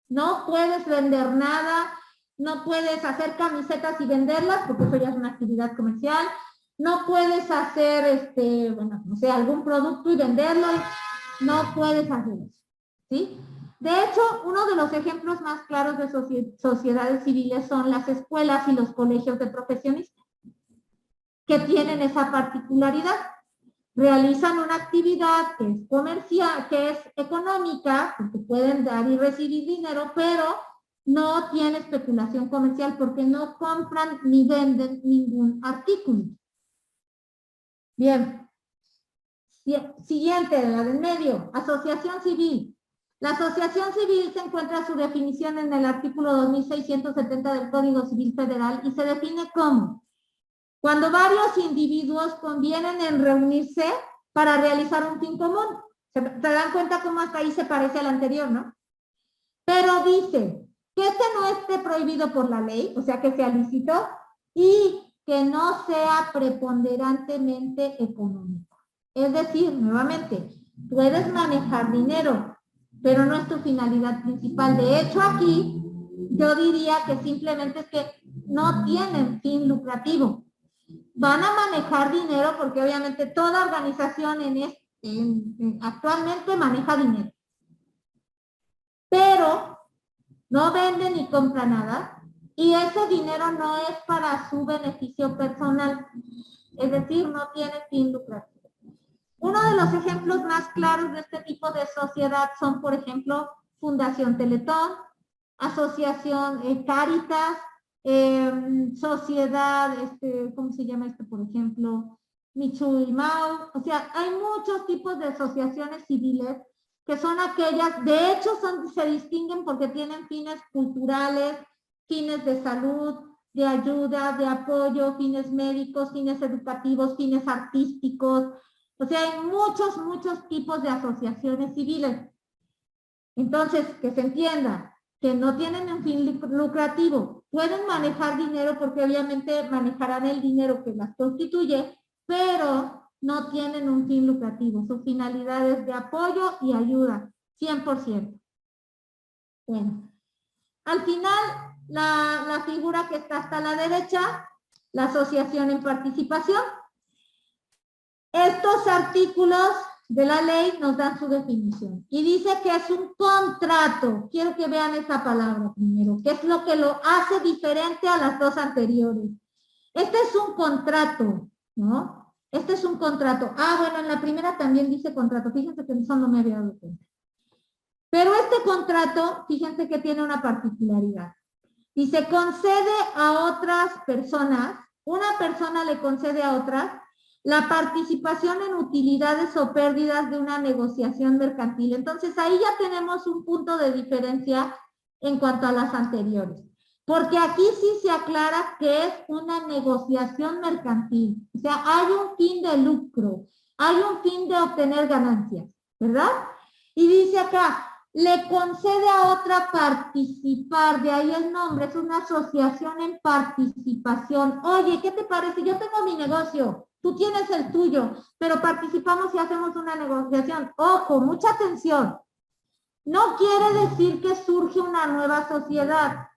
No puedes vender nada, no puedes hacer camisetas y venderlas porque eso ya es una actividad comercial. No puedes hacer, bueno, no sé, algún producto y venderlo. No puedes hacer eso, ¿sí? De hecho, uno de los ejemplos más claros de sociedades civiles son las escuelas y los colegios de profesionistas, que tienen esa particularidad. Realizan una actividad que es comercial, que es económica, porque pueden dar y recibir dinero, pero no tiene especulación comercial porque no compran ni venden ningún artículo. Bien. Siguiente, la del medio, asociación civil. La asociación civil se encuentra su definición en el artículo 2670 del Código Civil Federal y se define como cuando varios individuos convienen en reunirse para realizar un fin común. ¿Se dan cuenta cómo hasta ahí se parece al anterior, no? Pero dice que no esté prohibido por la ley, o sea que sea lícito, y que no sea preponderantemente económico. Es decir, nuevamente, puedes manejar dinero, pero no es tu finalidad principal. De hecho, aquí yo diría que simplemente es que no tienen fin lucrativo. Van a manejar dinero porque obviamente toda organización actualmente maneja dinero. Pero no vende ni compra nada y ese dinero no es para su beneficio personal. Es decir, no tiene fin lucrativo. Uno de los ejemplos más claros de este tipo de sociedad son, por ejemplo, Fundación Teletón, Asociación Cáritas, Sociedad, ¿cómo se llama esto, por ejemplo? Michu y Mau. O sea, hay muchos tipos de asociaciones civiles que son aquellas, de hecho se distinguen porque tienen fines culturales, fines de salud, de ayuda, de apoyo, fines médicos, fines educativos, fines artísticos. O sea, hay muchos tipos de asociaciones civiles. Entonces, que se entienda que no tienen un fin lucrativo. Pueden manejar dinero porque obviamente manejarán el dinero que las constituye, pero no tienen un fin lucrativo. Su finalidad es de apoyo y ayuda, 100%. Bueno, al final, la figura que está hasta la derecha, la asociación en participación. Estos artículos de la ley nos dan su definición y dice que es un contrato. Quiero que vean esa palabra primero, que es lo que lo hace diferente a las dos anteriores. Este es un contrato, ¿no? Este es un contrato. Ah, bueno, en la primera también dice contrato. Fíjense que eso no me había dado cuenta. Pero este contrato, fíjense que tiene una particularidad. Dice, concede a otras personas, una persona le concede a otras, la participación en utilidades o pérdidas de una negociación mercantil. Entonces ahí ya tenemos un punto de diferencia en cuanto a las anteriores. Porque aquí sí se aclara que es una negociación mercantil. O sea, hay un fin de lucro, hay un fin de obtener ganancias, ¿verdad? Y dice acá, le concede a otra participar, de ahí el nombre, es una asociación en participación. Oye, ¿qué te parece? Yo tengo mi negocio, tú tienes el tuyo, pero participamos y hacemos una negociación. Ojo, mucha atención. No quiere decir que surge una nueva sociedad.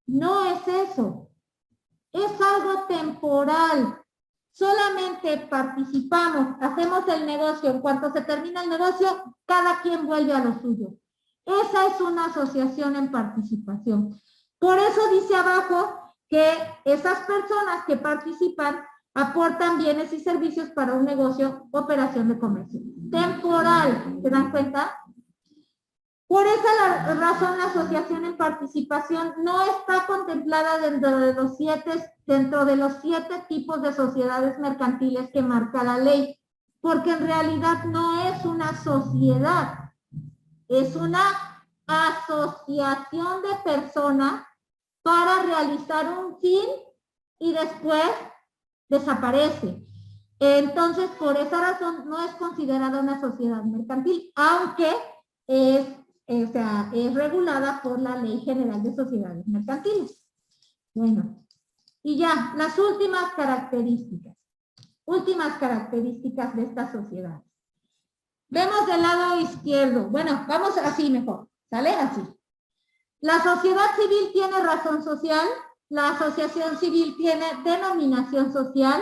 No es eso. Es algo temporal. Solamente participamos, hacemos el negocio. En cuanto se termina el negocio, cada quien vuelve a lo suyo. Esa es una asociación en participación. Por eso dice abajo que esas personas que participan aportan bienes y servicios para un negocio, operación de comercio. Temporal, ¿se dan cuenta? Por esa razón la asociación en participación no está contemplada dentro de los siete tipos de sociedades mercantiles que marca la ley, porque en realidad no es una sociedad, es una asociación de personas para realizar un fin y después desaparece. Entonces, por esa razón no es considerada una sociedad mercantil, aunque es o sea, es regulada por la Ley General de Sociedades Mercantiles. Bueno, y ya, las últimas características de esta sociedad. Vemos del lado izquierdo, bueno, vamos así mejor, ¿sale? Así. La sociedad civil tiene razón social, la asociación civil tiene denominación social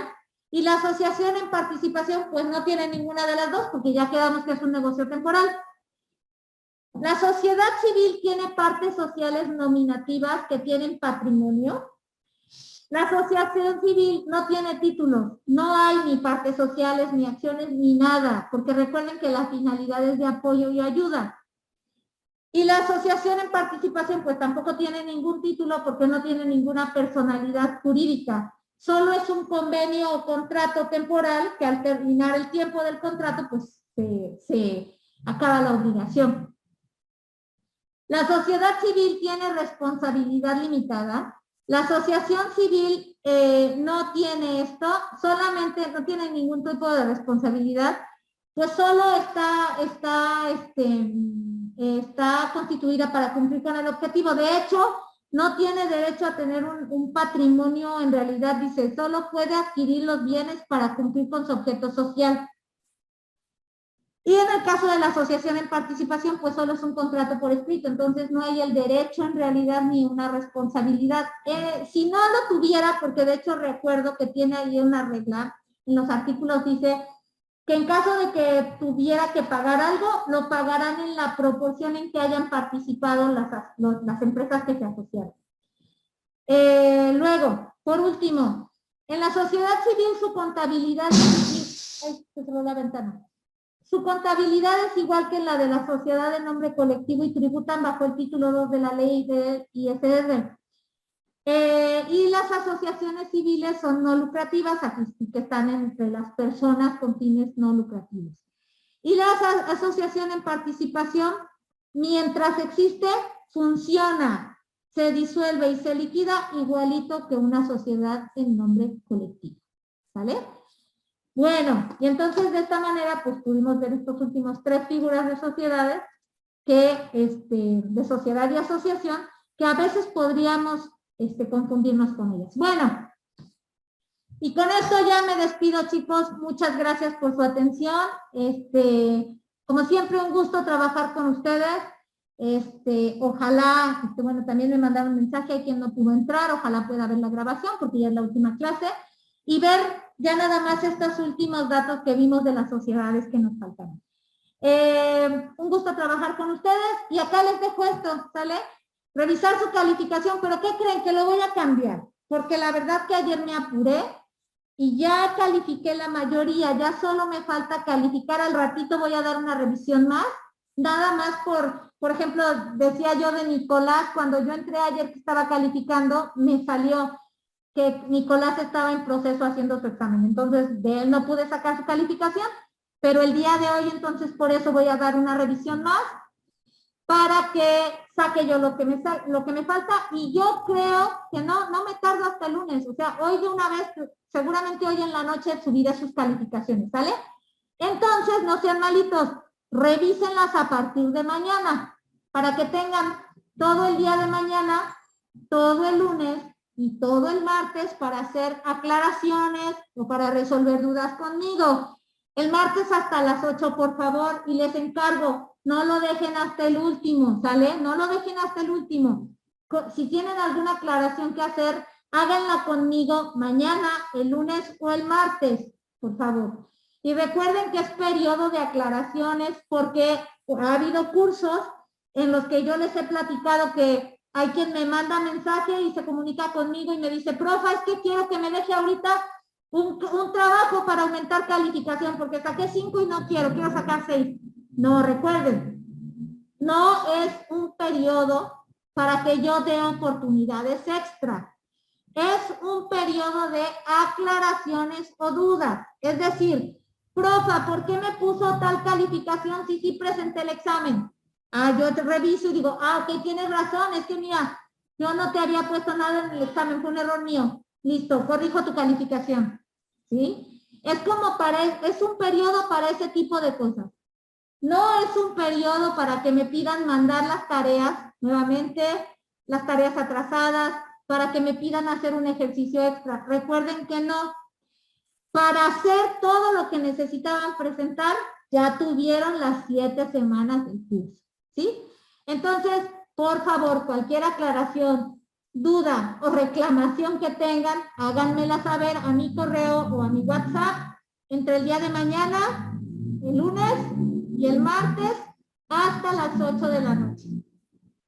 y la asociación en participación pues no tiene ninguna de las dos porque ya quedamos que es un negocio temporal. La sociedad civil tiene partes sociales nominativas que tienen patrimonio. La asociación civil no tiene títulos, no hay ni partes sociales, ni acciones, ni nada, porque recuerden que la finalidad es de apoyo y ayuda. Y la asociación en participación pues tampoco tiene ningún título porque no tiene ninguna personalidad jurídica. Solo es un convenio o contrato temporal que al terminar el tiempo del contrato pues se acaba la obligación. La sociedad civil tiene responsabilidad limitada. La asociación civil no tiene esto, solamente no tiene ningún tipo de responsabilidad, pues solo está constituida para cumplir con el objetivo. De hecho, no tiene derecho a tener un patrimonio, en realidad dice, solo puede adquirir los bienes para cumplir con su objeto social. Y en el caso de la asociación en participación, pues solo es un contrato por escrito, entonces no hay el derecho en realidad ni una responsabilidad. Si no lo tuviera, porque de hecho recuerdo que tiene ahí una regla, en los artículos dice que en caso de que tuviera que pagar algo, lo pagarán en la proporción en que hayan participado las empresas que se asociaron. Luego, por último, en la sociedad civil su contabilidad... se cerró la ventana. Su contabilidad es igual que la de la sociedad de nombre colectivo y tributan bajo el título 2 de la ley de ISR. Y las asociaciones civiles son no lucrativas, aquí que están entre las personas con fines no lucrativos. Y la asociación en participación, mientras existe, funciona, se disuelve y se liquida igualito que una sociedad en nombre colectivo. ¿Vale? Bueno, y entonces de esta manera pues pudimos ver estos últimos 3 figuras de sociedades de sociedad y asociación que a veces podríamos confundirnos con ellas. Bueno, y con esto ya me despido, chicos. Muchas gracias por su atención. Como siempre, un gusto trabajar con ustedes. Ojalá, bueno, también me mandaron un mensaje a quien no pudo entrar, ojalá pueda ver la grabación porque ya es la última clase y ver ya nada más estos últimos datos que vimos de las sociedades que nos faltan. Un gusto trabajar con ustedes y acá les dejo esto, ¿sale? Revisar su calificación, pero ¿qué creen? Que lo voy a cambiar, porque la verdad que ayer me apuré y ya califiqué la mayoría, ya solo me falta calificar, al ratito voy a dar una revisión más, nada más por ejemplo, decía yo de Nicolás, cuando yo entré ayer que estaba calificando, me salió que Nicolás estaba en proceso haciendo su examen, entonces de él no pude sacar su calificación, pero el día de hoy entonces por eso voy a dar una revisión más para que saque yo lo que me falta y yo creo que no me tardo hasta el lunes, o sea, hoy de una vez, seguramente hoy en la noche subiré sus calificaciones, ¿sale? Entonces, no sean malitos, revísenlas a partir de mañana para que tengan todo el día de mañana, todo el lunes y todo el martes para hacer aclaraciones o para resolver dudas conmigo. El martes hasta las 8, por favor, y les encargo, no lo dejen hasta el último, ¿sale? No lo dejen hasta el último. Si tienen alguna aclaración que hacer, háganla conmigo mañana, el lunes o el martes, por favor. Y recuerden que es periodo de aclaraciones porque ha habido cursos en los que yo les he platicado que hay quien me manda mensaje y se comunica conmigo y me dice, profa, es que quiero que me deje ahorita un trabajo para aumentar calificación porque saqué 5 y no quiero sacar 6. No, recuerden, no es un periodo para que yo dé oportunidades extra. Es un periodo de aclaraciones o dudas. Es decir, profa, ¿por qué me puso tal calificación si sí presenté el examen? Yo te reviso y digo, ok, tienes razón, es que mira, yo no te había puesto nada en el examen, fue un error mío. Listo, corrijo tu calificación. ¿Sí? Es un periodo para ese tipo de cosas. No es un periodo para que me pidan mandar las tareas nuevamente, las tareas atrasadas, para que me pidan hacer un ejercicio extra. Recuerden que no. Para hacer todo lo que necesitaban presentar, ya tuvieron las 7 semanas del curso, ¿sí? Entonces, por favor, cualquier aclaración, duda o reclamación que tengan, háganmela saber a mi correo o a mi WhatsApp entre el día de mañana, el lunes y el martes hasta las 8 de la noche.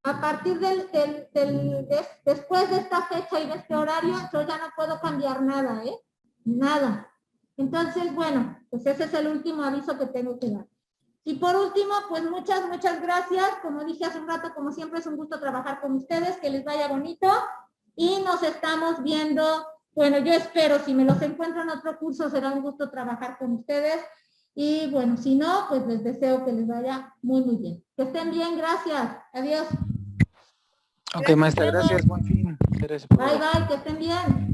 A partir después de esta fecha y de este horario, yo ya no puedo cambiar nada, ¿eh? Nada. Entonces, bueno, pues ese es el último aviso que tengo que dar. Y por último, pues muchas gracias. Como dije hace un rato, como siempre es un gusto trabajar con ustedes, que les vaya bonito. Y nos estamos viendo, bueno, yo espero, si me los encuentro en otro curso, será un gusto trabajar con ustedes. Y bueno, si no, pues les deseo que les vaya muy bien. Que estén bien, gracias. Adiós. Ok, maestra, gracias. Buen fin. Gracias por Bye, que estén bien.